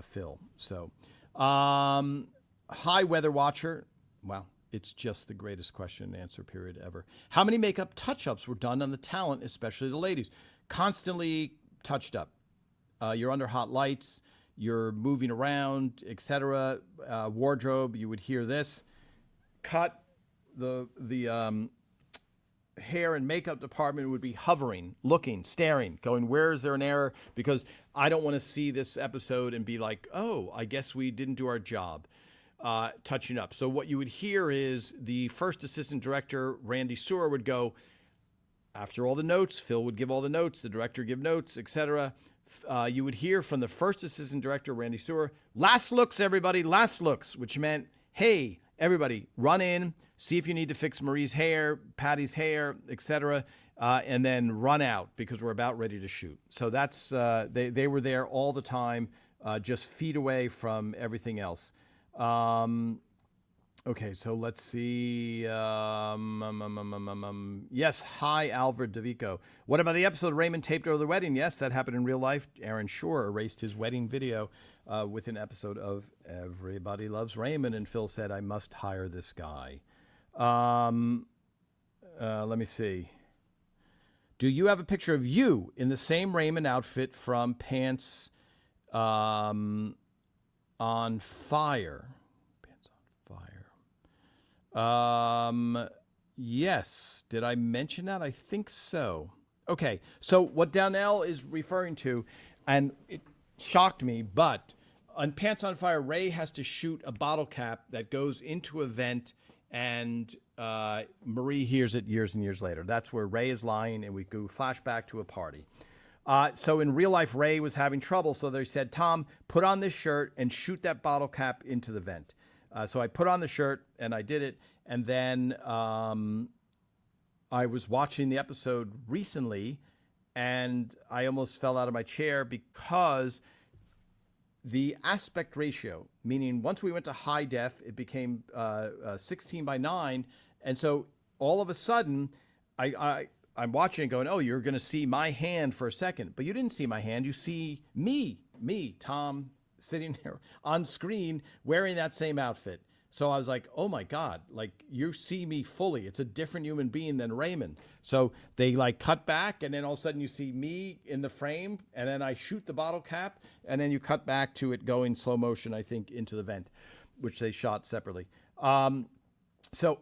Phil. So, hi, Weather Watcher. Wow, it's just the greatest question and answer period ever. How many makeup touch-ups were done on the talent, especially the ladies? Constantly touched up. You're under hot lights, you're moving around, etc. Wardrobe, you would hear this. Cut. The hair and makeup department would be hovering, looking, staring, going, where is there an error? Because I don't want to see this episode and be like, oh, I guess we didn't do our job touching up. So what you would hear is the first assistant director, Randy Sewer, would go, after all the notes, Phil would give all the notes, the director give notes, etc. You would hear from the first assistant director, Randy Sewer, last looks, everybody, last looks, which meant, hey, everybody, run in, see if you need to fix Marie's hair, Patty's hair, etc., and then run out because we're about ready to shoot. So that's they were there all the time, just feet away from everything else. Okay, so let's see. Yes, hi, Alfred DeVico. What about the episode Raymond taped over the wedding? Yes, that happened in real life. Aaron Shore erased his wedding video with an episode of Everybody Loves Raymond, and Phil said, I must hire this guy. Let me see. Do you have a picture of you in the same Raymond outfit from Pants on Fire? Yes. Did I mention that? I think so. Okay. So what Donnell is referring to, and it shocked me, but on Pants on Fire, Ray has to shoot a bottle cap that goes into a vent, and Marie hears it years and years later. That's where Ray is lying, and we go flashback to a party. So in real life, Ray was having trouble, so they said, Tom, put on this shirt and shoot that bottle cap into the vent. So I put on the shirt and I did it. And then I was watching the episode recently and I almost fell out of my chair because the aspect ratio, meaning once we went to high def, it became 16:9. And so all of a sudden, I'm watching and going, oh, you're going to see my hand for a second. But you didn't see my hand. You see me, Tom, sitting there on screen wearing that same outfit. So I was like, oh my God, like you see me fully. It's a different human being than Raymond. So they like cut back and then all of a sudden you see me in the frame and then I shoot the bottle cap and then you cut back to it going slow motion, I think, into the vent, which they shot separately. So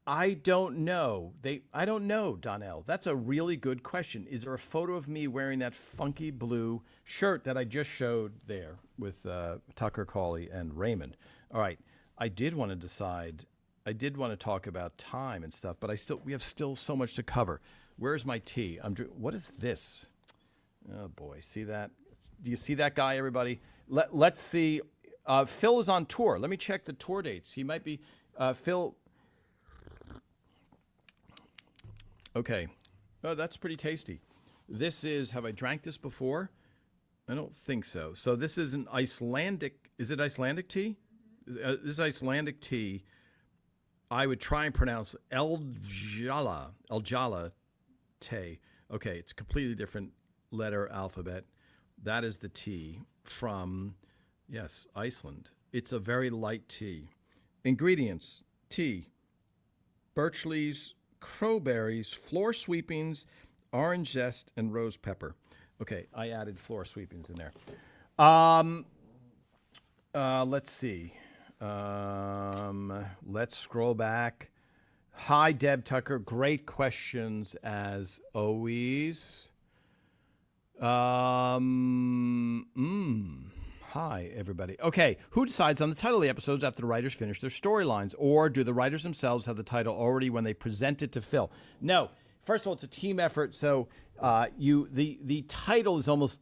I don't know. I don't know, Donnell. That's a really good question. Is there a photo of me wearing that funky blue shirt that I just showed there with Tucker Cawley and Raymond? All right. I did want to talk about time and stuff, but we have still so much to cover. Where's my tea? What is this? Oh boy, see that? Do you see that guy, everybody? Let's see. Phil is on tour. Let me check the tour dates. He might be, Phil. Okay. Oh, that's pretty tasty. This is, have I drank this before? I don't think so. So this is an Icelandic, is it Icelandic tea? This is Icelandic tea. I would try and pronounce Eljala tea. Okay, it's a completely different letter alphabet. That is the tea from, yes, Iceland. It's a very light tea. Ingredients: tea, birch leaves, crowberries, floor sweepings, orange zest, and rose pepper. Okay, I added floor sweepings in there. Let's see. Let's scroll back. Hi, Deb Tucker. Great questions as always. Hi, everybody. Okay, who decides on the title of the episodes after the writers finish their storylines? Or do the writers themselves have the title already when they present it to Phil? No. First of all, it's a team effort, so the title is almost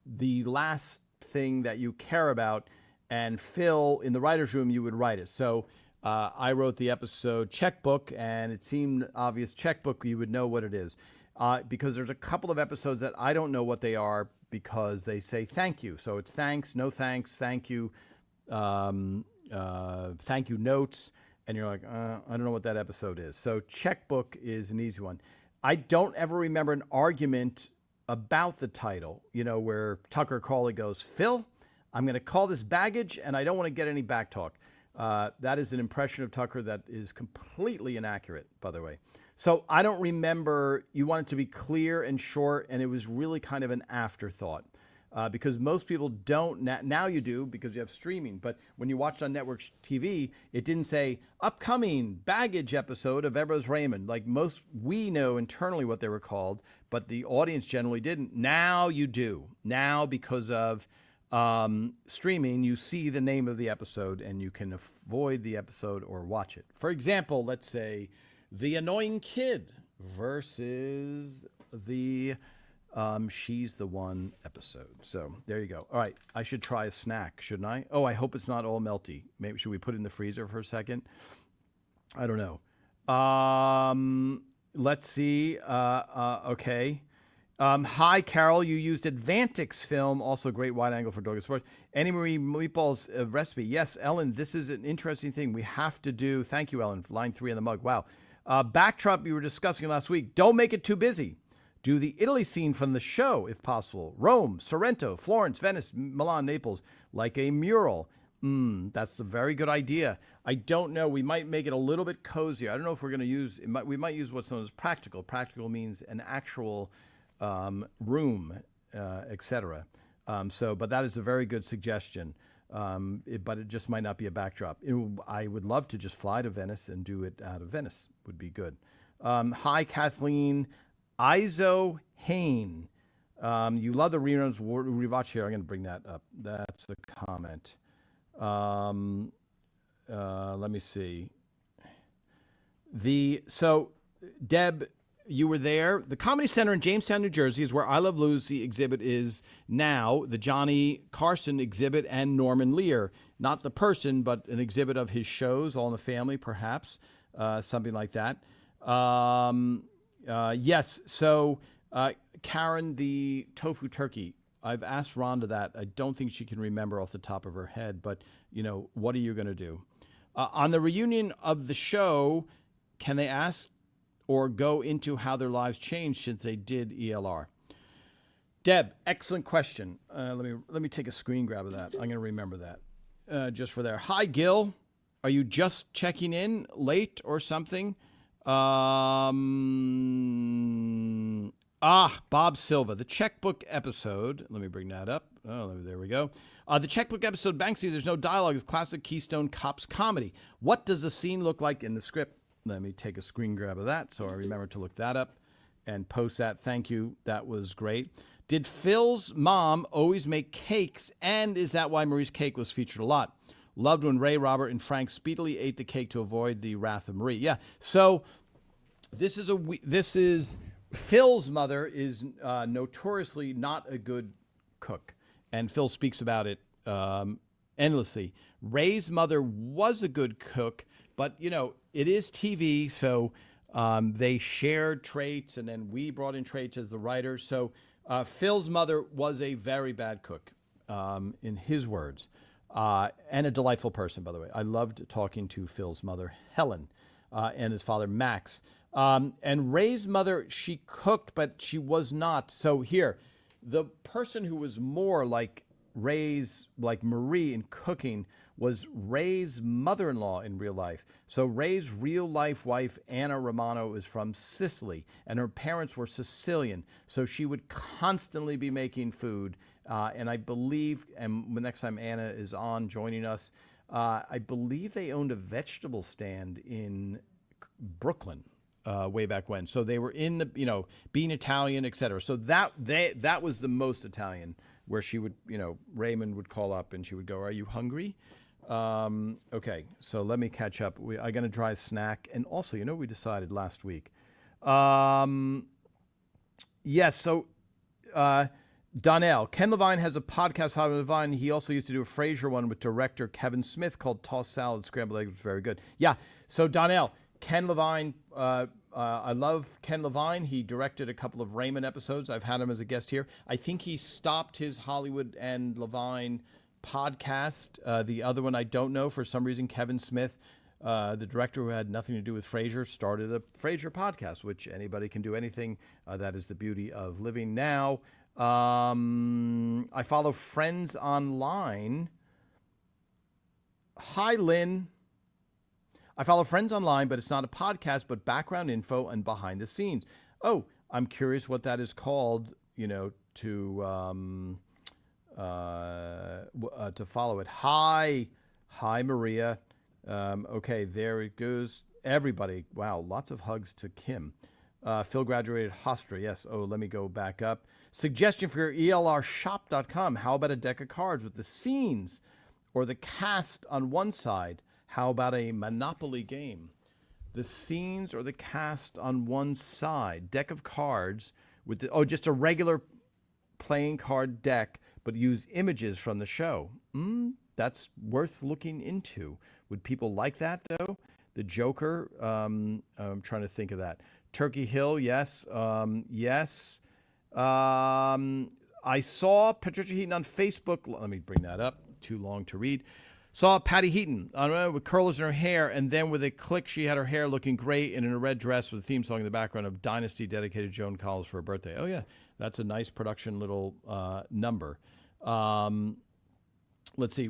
the last thing that you care about. And Phil, in the writer's room, you would write it. So I wrote the episode Checkbook, and it seemed obvious. Checkbook, you would know what it is. Because there's a couple of episodes that I don't know what they are because they say thank you. So it's thanks, no thanks, thank you notes. And you're like, I don't know what that episode is. So Checkbook is an easy one. I don't ever remember an argument about the title, where Tucker Cawley goes, Phil, I'm going to call this baggage, and I don't want to get any back talk. That is an impression of Tucker that is completely inaccurate, by the way. So I don't remember. You want it to be clear and short, and it was really kind of an afterthought because most people don't. Now you do because you have streaming. But when you watched on network TV, it didn't say upcoming baggage episode of Ever's Raymond. Like most, we know internally what they were called, but the audience generally didn't. Now you do. Now because of streaming, you see the name of the episode and you can avoid the episode or watch it. For example, let's say The Annoying Kid versus the She's the One episode. So there you go. All right, I should try a snack, shouldn't I? Oh, I hope it's not all melty. Maybe should we put it in the freezer for a second? I don't know. Let's see. Okay. Hi, Carol. You used Advantix film, also great wide angle for Dog Sports. Annie Marie Meatballs recipe. Yes, Ellen, this is an interesting thing we have to do. Thank you, Ellen, for line 3 on the mug. Wow. Backdrop we were discussing last week. Don't make it too busy. Do the Italy scene from the show, if possible. Rome, Sorrento, Florence, Venice, Milan, Naples, like a mural. That's a very good idea. I don't know. We might make it a little bit cozier. I don't know if we're going to use it. We might use what's known as practical. Practical means an actual room, etc. But that is a very good suggestion. But it just might not be a backdrop. I would love to just fly to Venice and do it out of Venice. Would be good. Hi, Kathleen. Izo Hain. You love the reruns. Rewatch here. I'm going to bring that up. That's a comment. Let me see. So, Deb, you were there. The Comedy Center in Jamestown, New Jersey is where I Love Lucy exhibit is now, the Johnny Carson exhibit and Norman Lear. Not the person, but an exhibit of his shows, All in the Family, perhaps, something like that. Yes, so Karen, the tofu turkey, I've asked Rhonda that. I don't think she can remember off the top of her head, but, what are you going to do? On the reunion of the show, can they ask or go into how their lives changed since they did ELR? Deb, excellent question. Let me take a screen grab of that. I'm going to remember that just for there. Hi, Gil. Are you just checking in late or something? Bob Silva, the checkbook episode. Let me bring that up. Oh, there we go. The checkbook episode, Banksy, there's no dialogue. It's classic Keystone Cops comedy. What does the scene look like in the script? Let me take a screen grab of that so I remember to look that up and post that. Thank you. That was great. Did Phil's mom always make cakes? And is that why Marie's cake was featured a lot? Loved when Ray, Robert, and Frank speedily ate the cake to avoid the wrath of Marie. Yeah. So this is Phil's mother is notoriously not a good cook, and Phil speaks about it endlessly. Ray's mother was a good cook, but it is TV, so they shared traits, and then we brought in traits as the writers. So Phil's mother was a very bad cook, in his words, and a delightful person, by the way. I loved talking to Phil's mother, Helen, and his father, Max. And Ray's mother, she cooked, but she was not. So here, the person who was more like Marie in cooking was Ray's mother-in-law in real life. So Ray's real-life wife, Anna Romano, is from Sicily, and her parents were Sicilian. So she would constantly be making food. And I believe, and the next time Anna is on joining us, I believe they owned a vegetable stand in Brooklyn way back when. So they were in the, being Italian, et cetera. So that was the most Italian, where she would, Raymond would call up and she would go, "Are you hungry?" Okay, so let me catch up. I'm going to try a snack. And also, we decided last week. Yes, so Donnell, Ken Levine has a podcast, Howard Levine. He also used to do a Frasier one with director Kevin Smith called Tossed Salad, Scrambled Eggs. It was very good. Yeah, so Donnell, Ken Levine, I love Ken Levine. He directed a couple of Raymond episodes. I've had him as a guest here. I think he stopped his Hollywood and Levine podcast. The other one I don't know. For some reason, Kevin Smith, the director who had nothing to do with Frasier, started a Frasier podcast, which anybody can do anything. That is the beauty of living now. I follow friends online. Hi, Lynn. I follow friends online, but it's not a podcast, but background info and behind the scenes. Oh, I'm curious what that is called, to follow it. Hi, Maria. Okay, there it goes. Everybody. Wow, lots of hugs to Kim. Phil graduated Hofstra. Yes. Oh, let me go back up. Suggestion for your ELRshop.com. How about a deck of cards with the scenes or the cast on one side? How about a Monopoly game? The scenes or the cast on one side. Deck of cards with just a regular playing card deck, but use images from the show. That's worth looking into. Would people like that, though? The Joker, I'm trying to think of that. Turkey Hill, yes. Yes. I saw Patricia Heaton on Facebook. Let me bring that up. Too long to read. Saw Patty Heaton with curlers in her hair, and then with a click, she had her hair looking great and in a red dress with a theme song in the background of Dynasty dedicated to Joan Collins for her birthday. Oh, yeah. That's a nice production little number. Let's see.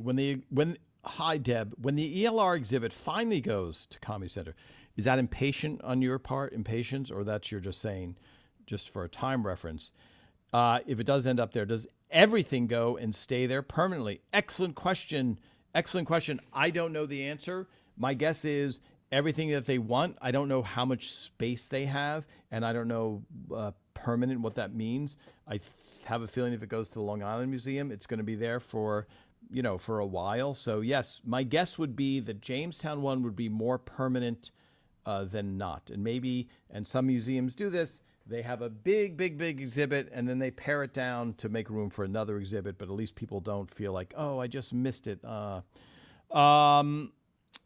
Hi, Deb. When the ELR exhibit finally goes to Comedy Center, is that impatient on your part, impatience, or that's you're just saying just for a time reference? If it does end up there, does everything go and stay there permanently? Excellent question. Excellent question. I don't know the answer. My guess is everything that they want. I don't know how much space they have, and I don't know permanent what that means. I have a feeling if it goes to the Long Island Museum, it's going to be there for a while. So yes, my guess would be the Jamestown one would be more permanent than not. And some museums do this. They have a big exhibit, and then they pare it down to make room for another exhibit, but at least people don't feel like, oh, I just missed it.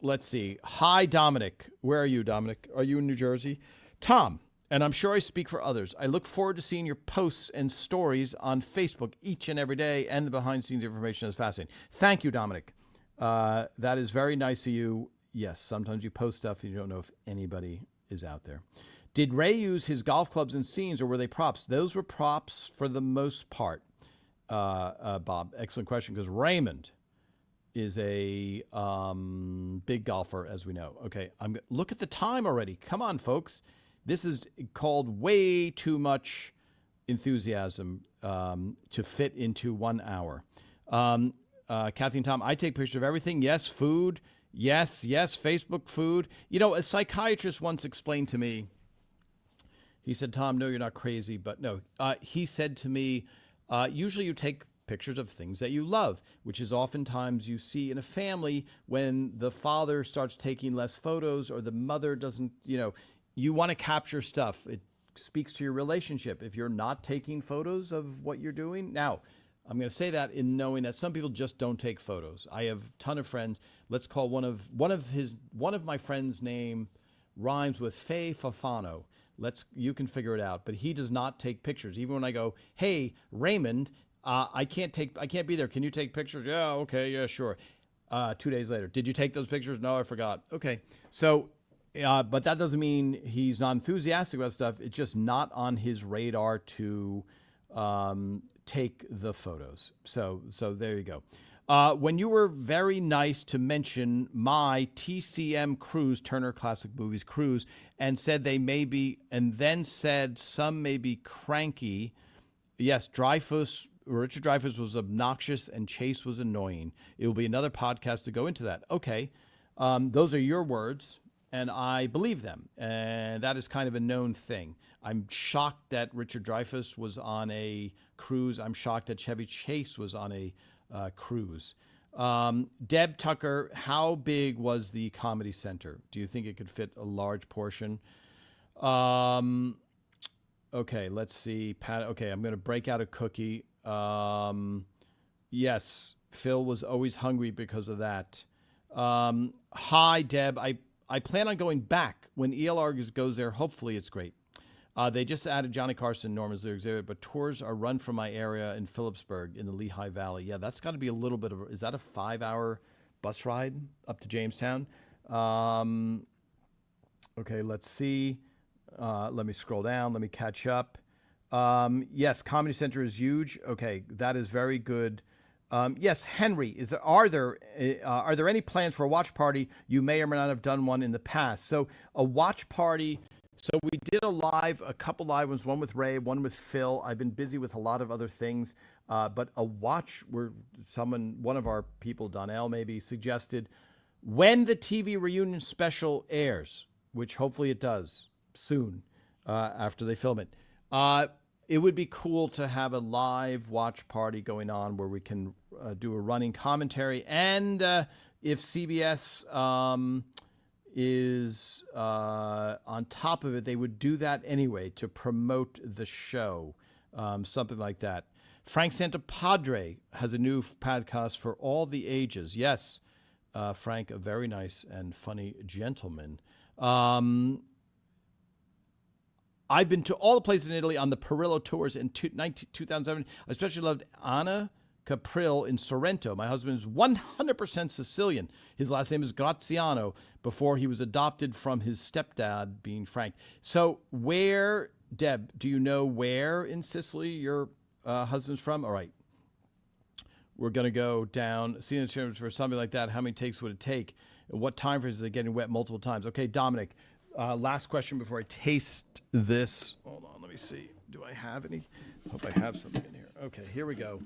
Let's see. Hi, Dominic. Where are you, Dominic? Are you in New Jersey? Tom, and I'm sure I speak for others, I look forward to seeing your posts and stories on Facebook each and every day, and the behind-the-scenes information is fascinating. Thank you, Dominic. That is very nice of you. Yes, sometimes you post stuff and you don't know if anybody is out there. Did Ray use his golf clubs in scenes, or were they props? Those were props for the most part, Bob. Excellent question, because Raymond is a big golfer, as we know. Okay, look at the time already. Come on, folks. This is called way too much enthusiasm to fit into 1 hour. Kathy and Tom, I take pictures of everything. Yes, food. Yes, Facebook food. You know, a psychiatrist once explained to me, he said, Tom, no, you're not crazy, but no. He said to me, usually you take pictures of things that you love, which is oftentimes you see in a family when the father starts taking less photos or the mother doesn't, you want to capture stuff. It speaks to your relationship if you're not taking photos of what you're doing. Now, I'm going to say that in knowing that some people just don't take photos. I have a ton of friends. Let's call one of my friends' name rhymes with Faye Fafano. You can figure it out. But he does not take pictures. Even when I go, hey, Raymond, I can't be there. Can you take pictures? Yeah, okay, yeah, sure. 2 days later, did you take those pictures? No, I forgot. Okay, so, but that doesn't mean he's not enthusiastic about stuff. It's just not on his radar to take the photos. So there you go. When you were very nice to mention my TCM cruise, Turner Classic Movies cruise, and said then said some may be cranky. Yes, Richard Dreyfuss was obnoxious and Chase was annoying. It will be another podcast to go into that. Okay. Those are your words, and I believe them. And that is kind of a known thing. I'm shocked that Richard Dreyfuss was on a cruise. I'm shocked that Chevy Chase was on a cruise. Deb Tucker, how big was the Comedy Center? Do you think it could fit a large portion? Okay, let's see. Pat. Okay, I'm going to break out a cookie. Yes, Phil was always hungry because of that. Hi, Deb. I plan on going back when ELR goes there. Hopefully it's great. They just added Johnny Carson, Norman's their exhibit, but tours are run from my area in Phillipsburg in the Lehigh Valley. Yeah, that's got to be a little bit of is that a 5-hour bus ride up to Jamestown? Okay, let's see. Let me scroll down. Let me catch up. Yes, Comedy Center is huge. Okay, that is very good. Yes, Henry, are there any plans for a watch party? You may or may not have done one in the past. So a watch party. So we did a couple live ones, one with Ray, one with Phil. I've been busy with a lot of other things, but a watch where one of our people, Donnell maybe, suggested when the TV reunion special airs, which hopefully it does soon after they film it. It would be cool to have a live watch party going on where we can do a running commentary. And if CBS is on top of it, they would do that anyway to promote the show, something like that. Frank Santapadre has a new podcast for all the ages. Yes, Frank, a very nice and funny gentleman. I've been to all the places in Italy on the Perillo tours in 2007. I especially loved Anna Capril in Sorrento. My husband is 100% Sicilian. His last name is Graziano before he was adopted from his stepdad, being Frank. So where, Deb, do you know where in Sicily your husband's from? All right. We're going to go down, see in terms for something like that, how many takes would it take? And what time frames is it getting wet multiple times? Okay, Dominic, last question before I taste this. Hold on, let me see. Do I have any? Hope I have something in here. Okay, here we go.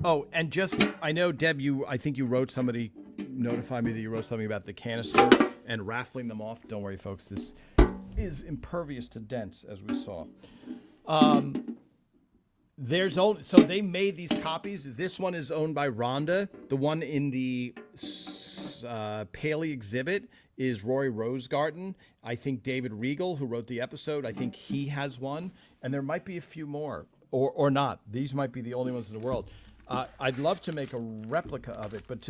Oh, and I know, Deb, I think you wrote somebody, notified me that you wrote something about the canister and raffling them off. Don't worry, folks. This is impervious to dents, as we saw. So they made these copies. This one is owned by Rhonda. The one in the Paley exhibit is Roy Rosegarten. I think David Regal, who wrote the episode, I think he has one. And there might be a few more, or not. These might be the only ones in the world. I'd love to make a replica of it, but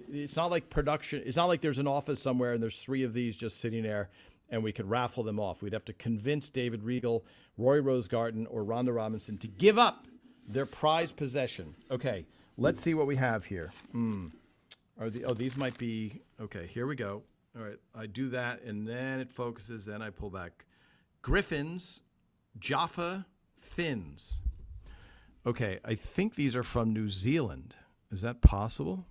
it's not like production. It's not like there's an office somewhere and there's 3 of these just sitting there and we could raffle them off. We'd have to convince David Regal, Roy Rosegarten, or Rhonda Robinson to give up their prized possession. Okay, let's see what we have here. All these might be, okay, here we go. All right, I do that, and then it focuses, then I pull back. Griffin's Jaffa Thins. Okay, I think these are from New Zealand. Is that possible?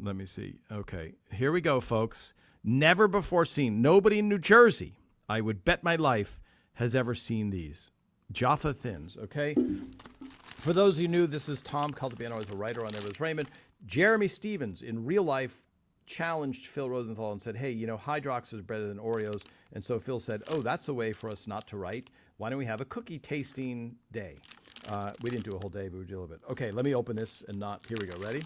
Let me see. Okay, here we go, folks. Never before seen. Nobody in New Jersey, I would bet my life, has ever seen these. Jaffa Thins, okay? For those of you new, this is Tom Caltabiano as a writer on There Was Raymond. Jeremy Stevens, in real life, challenged Phil Rosenthal and said, hey, you know, Hydrox is better than Oreos. And so Phil said, oh, that's a way for us not to write. Why don't we have a cookie tasting day? We didn't do a whole day, but we did a little bit. Okay, let me open this and not, here we go, ready?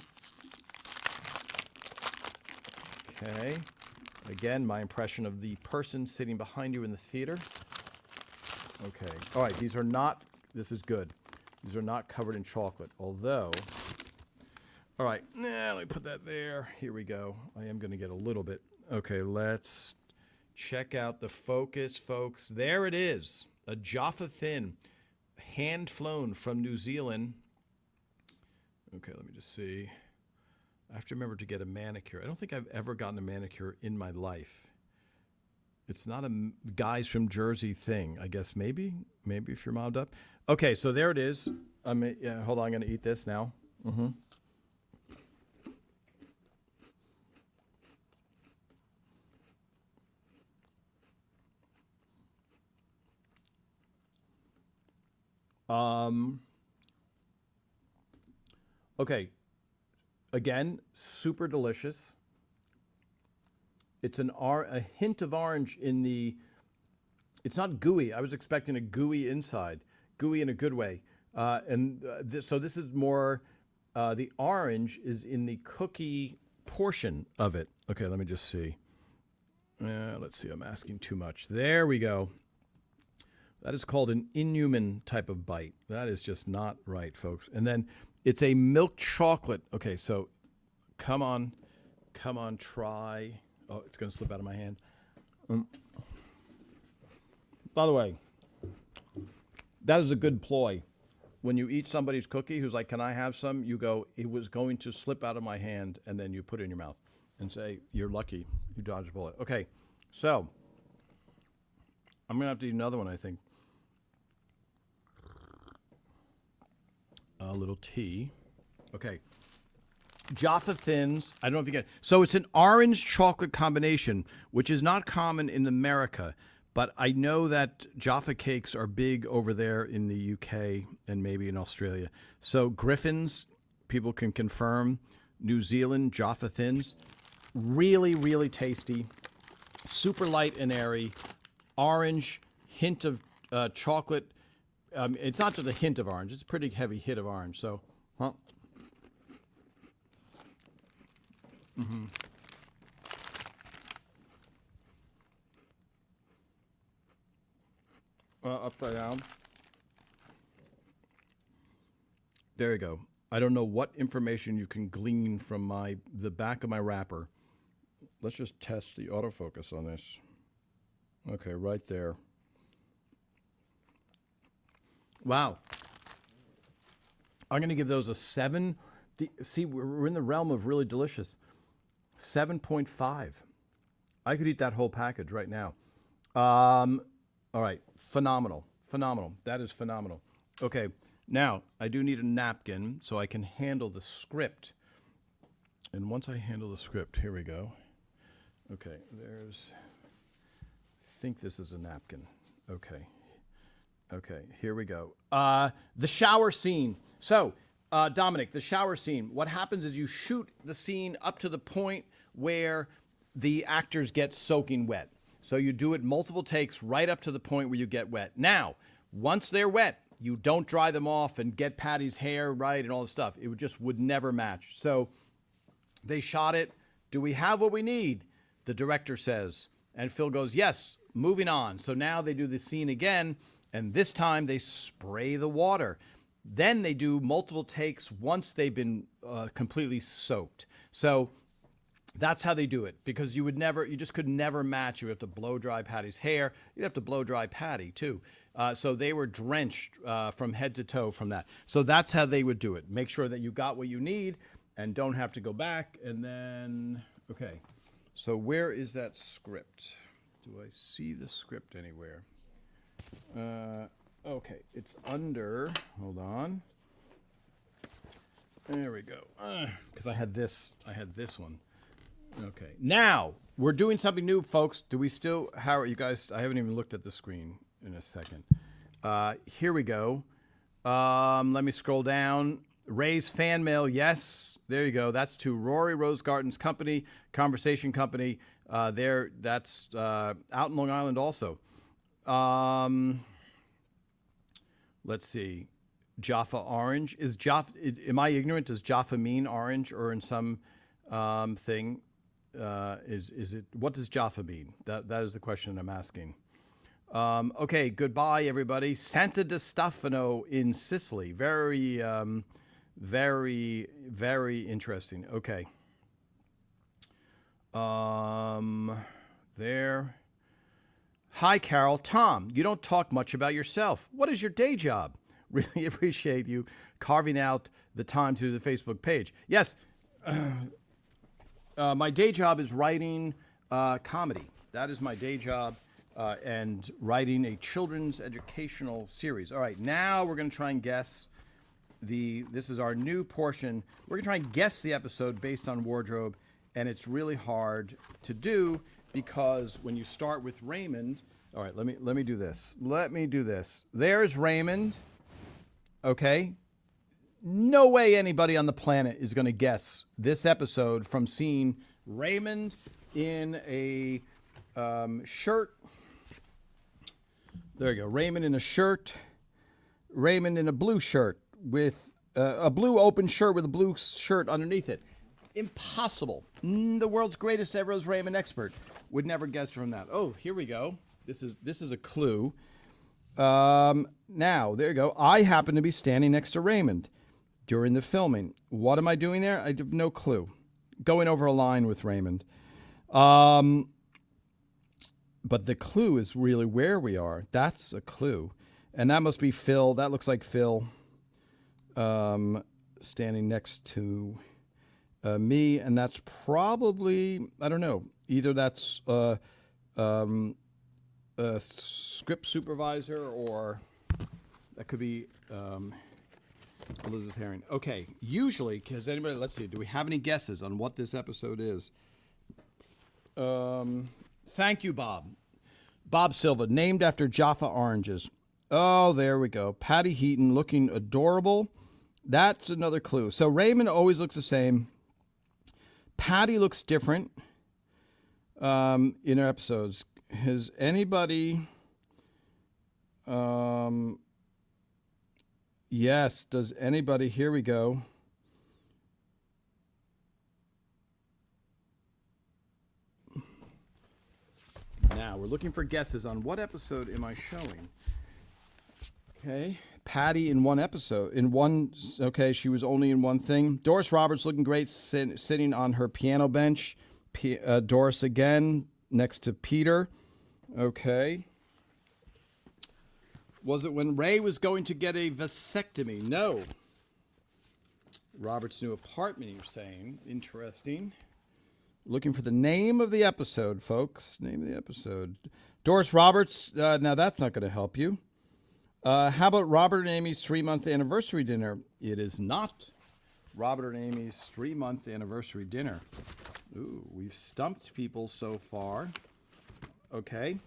Okay, again, my impression of the person sitting behind you in the theater. Okay, all right, these are not, this is good. These are not covered in chocolate, although, all right, let me put that there. Here we go. I am going to get a little bit. Okay, let's check out the focus, folks. There it is, a Jaffa Thin, hand-flown from New Zealand. Okay, let me just see. I have to remember to get a manicure. I don't think I've ever gotten a manicure in my life. It's not a guys from Jersey thing. I guess maybe if you're mobbed up. Okay, so there it is. Hold on, I'm going to eat this now. Okay. Again, super delicious. It's a hint of orange in the, it's not gooey. I was expecting a gooey inside, gooey in a good way. So this is more, the orange is in the cookie portion of it. Okay, let me just see. Let's see, I'm asking too much. There we go. That is called an inhuman type of bite. That is just not right, folks. And then it's a milk chocolate. Okay, so come on, try. Oh, it's going to slip out of my hand. By the way, that is a good ploy. When you eat somebody's cookie who's like, can I have some? You go, it was going to slip out of my hand, and then you put it in your mouth and say, you're lucky. You dodged a bullet. Okay, so I'm going to have to eat another one, I think. A little tea. Okay. Jaffa Thins. I don't know if you get it. So it's an orange chocolate combination, which is not common in America, but I know that Jaffa cakes are big over there in the UK and maybe in Australia. So Griffin's, people can confirm. New Zealand Jaffa Thins, really, really tasty, super light and airy, orange, hint of chocolate. It's not just a hint of orange; it's a pretty heavy hit of orange. So, upside down. There you go. I don't know what information you can glean from the back of my wrapper. Let's just test the autofocus on this. Okay, right there. Wow. I'm going to give those a 7. See, we're in the realm of really delicious. 7.5. I could eat that whole package right now. All right. Phenomenal. Phenomenal. That is phenomenal. Okay. Now, I do need a napkin so I can handle the script. And once I handle the script, here we go. Okay. I think this is a napkin. Okay. Okay, here we go. The shower scene. So, Dominic, the shower scene. What happens is you shoot the scene up to the point where the actors get soaking wet. So you do it multiple takes right up to the point where you get wet. Now, once they're wet, you don't dry them off and get Patty's hair right and all this stuff. It would never match. So they shot it. Do we have what we need? The director says. And Phil goes, yes, moving on. So now they do the scene again. And this time they spray the water. Then they do multiple takes once they've been completely soaked. So that's how they do it, because you just could never match. You have to blow dry Patty's hair. You'd have to blow dry Patty too. So they were drenched from head to toe from that. So that's how they would do it. Make sure that you got what you need. and don't have to go back. And then, okay. So where is that script? Do I see the script anywhere? Okay, it's under, hold on. There we go. Because I had this one. Okay. Now, we're doing something new, folks. Do we still, how are you guys? I haven't even looked at the screen in a second. Here we go. Let me scroll down. Ray's fan mail, yes. There you go. That's to Rory Rosegarten's company, Conversation Company. That's out in Long Island also. Let's see. Jaffa orange. Am I ignorant? Does Jaffa mean orange, or in some thing? Is it, what does Jaffa mean? That is the question I'm asking. Okay, goodbye, everybody. Santa di Stefano in Sicily. Very, very, very interesting. Okay. There. Hi, Carol. Tom, you don't talk much about yourself. What is your day job? Really appreciate you carving out the time to do the Facebook page. Yes, my day job is writing comedy. That is my day job, and writing a children's educational series. All right, now we're going to try and guess this is our new portion. We're going to try and guess the episode based on wardrobe, and it's really hard to do because when you start with Raymond, all right, let me do this. There's Raymond. Okay. No way anybody on the planet is going to guess this episode from seeing Raymond in a shirt. There you go. Raymond in a shirt. Raymond in a blue shirt with a blue open shirt with a blue shirt underneath it. Impossible. The world's greatest ever Raymond expert would never guess from that. Oh, here we go. This is a clue. Now, there you go. I happen to be standing next to Raymond during the filming. What am I doing there? I have no clue. Going over a line with Raymond. But the clue is really where we are. That's a clue. And that must be Phil. That looks like Phil standing next to me. And that's probably, I don't know, either that's a script supervisor, or that could be Elizabeth Herring. Okay, usually, because anybody, let's see, do we have any guesses on what this episode is? Thank you, Bob. Bob Silva, named after Jaffa oranges. Oh, there we go. Patty Heaton looking adorable. That's another clue. So Raymond always looks the same. Patty looks different in her episodes. Has anybody... yes, does anybody... Here we go. Now, we're looking for guesses on what episode am I showing. Okay. Patty in one episode. Okay, she was only in one thing. Doris Roberts looking great, sitting on her piano bench. Doris again, next to Peter. Okay. Was it when Ray was going to get a vasectomy? No. Robert's new apartment, you're saying. Interesting. Looking for the name of the episode, folks. Name of the episode. Doris Roberts. Now, that's not going to help you. How about Robert and Amy's 3-month anniversary dinner? It is not Robert and Amy's 3-month anniversary dinner. Ooh, we've stumped people so far. Okay.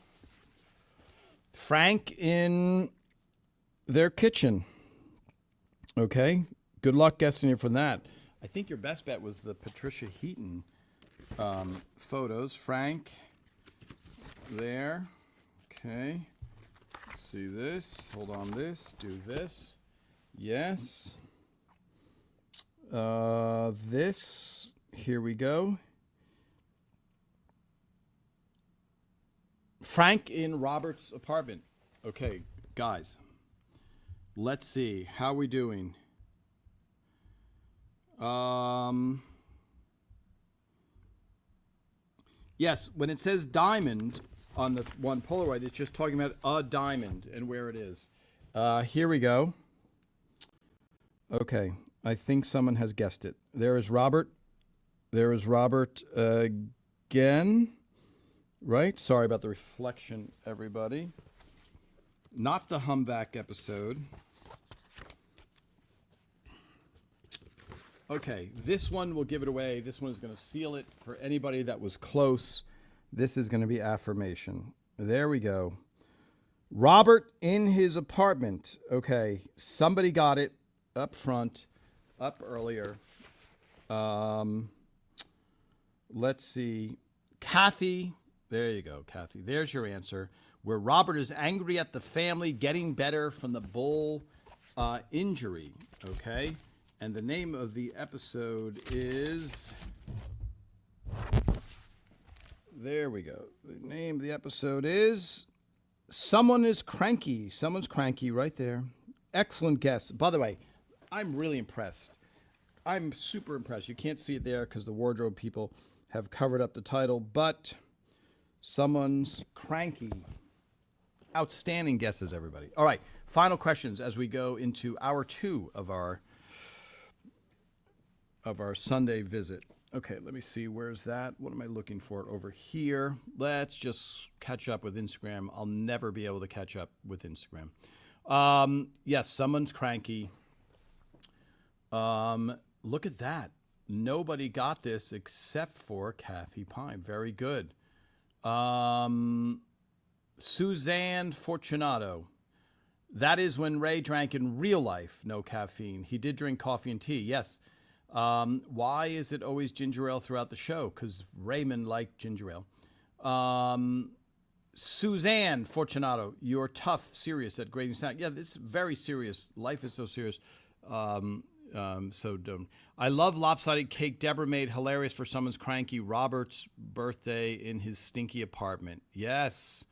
Frank in their kitchen. Okay. Good luck guessing it from that. I think your best bet was the Patricia Heaton photos. Frank there. Okay. See this. Hold on this. Do this. Yes. This. Here we go. Frank in Robert's apartment. Okay, guys. Let's see. How are we doing? Yes, when it says diamond on the one Polaroid, it's just talking about a diamond and where it is. Here we go. Okay. I think someone has guessed it. There is Robert. There is Robert again. Right? Sorry about the reflection, everybody. Not the Humvac episode. Okay, this one will give it away. This one is going to seal it for anybody that was close. This is going to be affirmation. There we go. Robert in his apartment. Okay, somebody got it up front, up earlier. Let's see. Kathy. There you go, Kathy. There's your answer. Where Robert is angry at the family getting better from the bull injury. Okay. And the name of the episode is... There we go. The name of the episode is... Someone is Cranky. Someone's cranky right there. Excellent guess. By the way, I'm really impressed. I'm super impressed. You can't see it there because the wardrobe people have covered up the title, but Someone's Cranky. Outstanding guesses, everybody. All right, final questions as we go into hour 2 of our Sunday visit. Okay, let me see. Where's that? What am I looking for? Over here. Let's just catch up with Instagram. I'll never be able to catch up with Instagram. Yes, Someone's Cranky. Look at that. Nobody got this except for Kathy Pine. Very good. Suzanne Fortunato. That is when Ray drank in real life, no caffeine. He did drink coffee and tea, yes. Why is it always ginger ale throughout the show? Because Raymond liked ginger ale. Suzanne Fortunato, you're tough, serious at grading sound. Yeah, it's very serious. Life is so serious. So don't. I love lopsided cake. Deborah made hilarious for Someone's Cranky. Robert's birthday in his stinky apartment. Yes.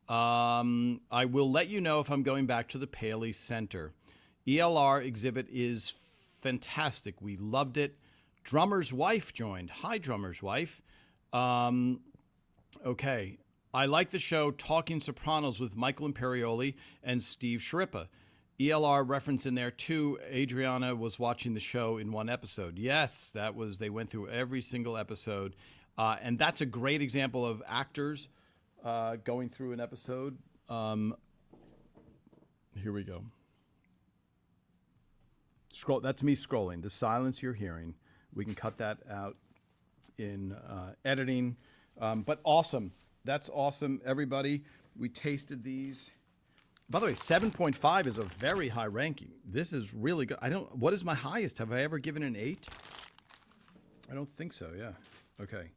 I will let you know if I'm going back to the Paley Center. ELR exhibit is fantastic. We loved it. Drummer's wife joined. Hi, Drummer's wife. Okay. I like the show Talking Sopranos with Michael Imperioli and Steve Sharippa. ELR reference in there too. Adriana was watching the show in one episode. Yes, that was, they went through every single episode. And that's a great example of actors going through an episode. Here we go. Scroll. That's me scrolling. The silence you're hearing, we can cut that out in editing. But awesome. That's awesome, everybody. We tasted these. By the way, 7.5 is a very high ranking. This is really good. What is my highest? Have I ever given an 8? I don't think so, yeah. Okay.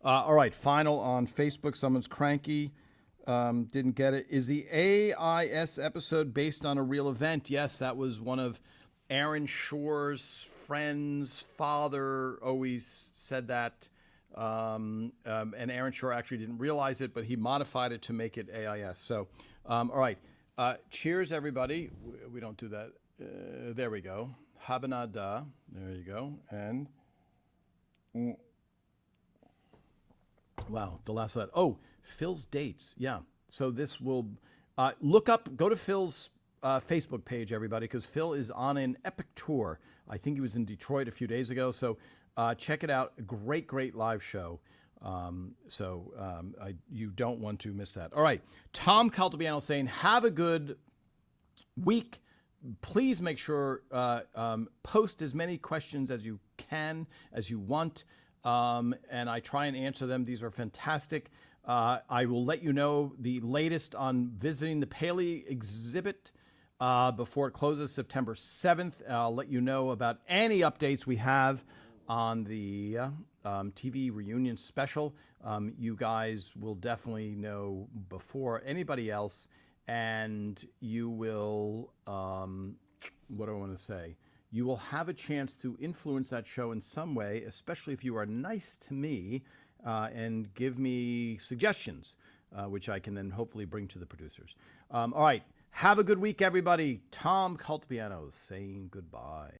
All right, final on Facebook. Someone's Cranky. Didn't get it. Is the AIS episode based on a real event? Yes, that was one of Aaron Shore's friends' father always said that. And Aaron Shore actually didn't realize it, but he modified it to make it AIS. So, all right. Cheers, everybody. We don't do that. There we go. Habanada. There you go. And wow, the last of that. Oh, Phil's dates. Yeah. So this will go to Phil's Facebook page, everybody, because Phil is on an epic tour. I think he was in Detroit a few days ago. So check it out. Great, great live show. You don't want to miss that. All right. Tom Caltabiano saying, have a good week. Please make sure, post as many questions as you can, as you want. And I try and answer them. These are fantastic. I will let you know the latest on visiting the Paley exhibit, before it closes September 7th. I'll let you know about any updates we have on the, TV reunion special. You guys will definitely know before anybody else, and you will, what do I want to say? You will have a chance to influence that show in some way, especially if you are nice to me and give me suggestions, which I can then hopefully bring to the producers. All right. Have a good week, everybody. Tom Caltabiano saying goodbye.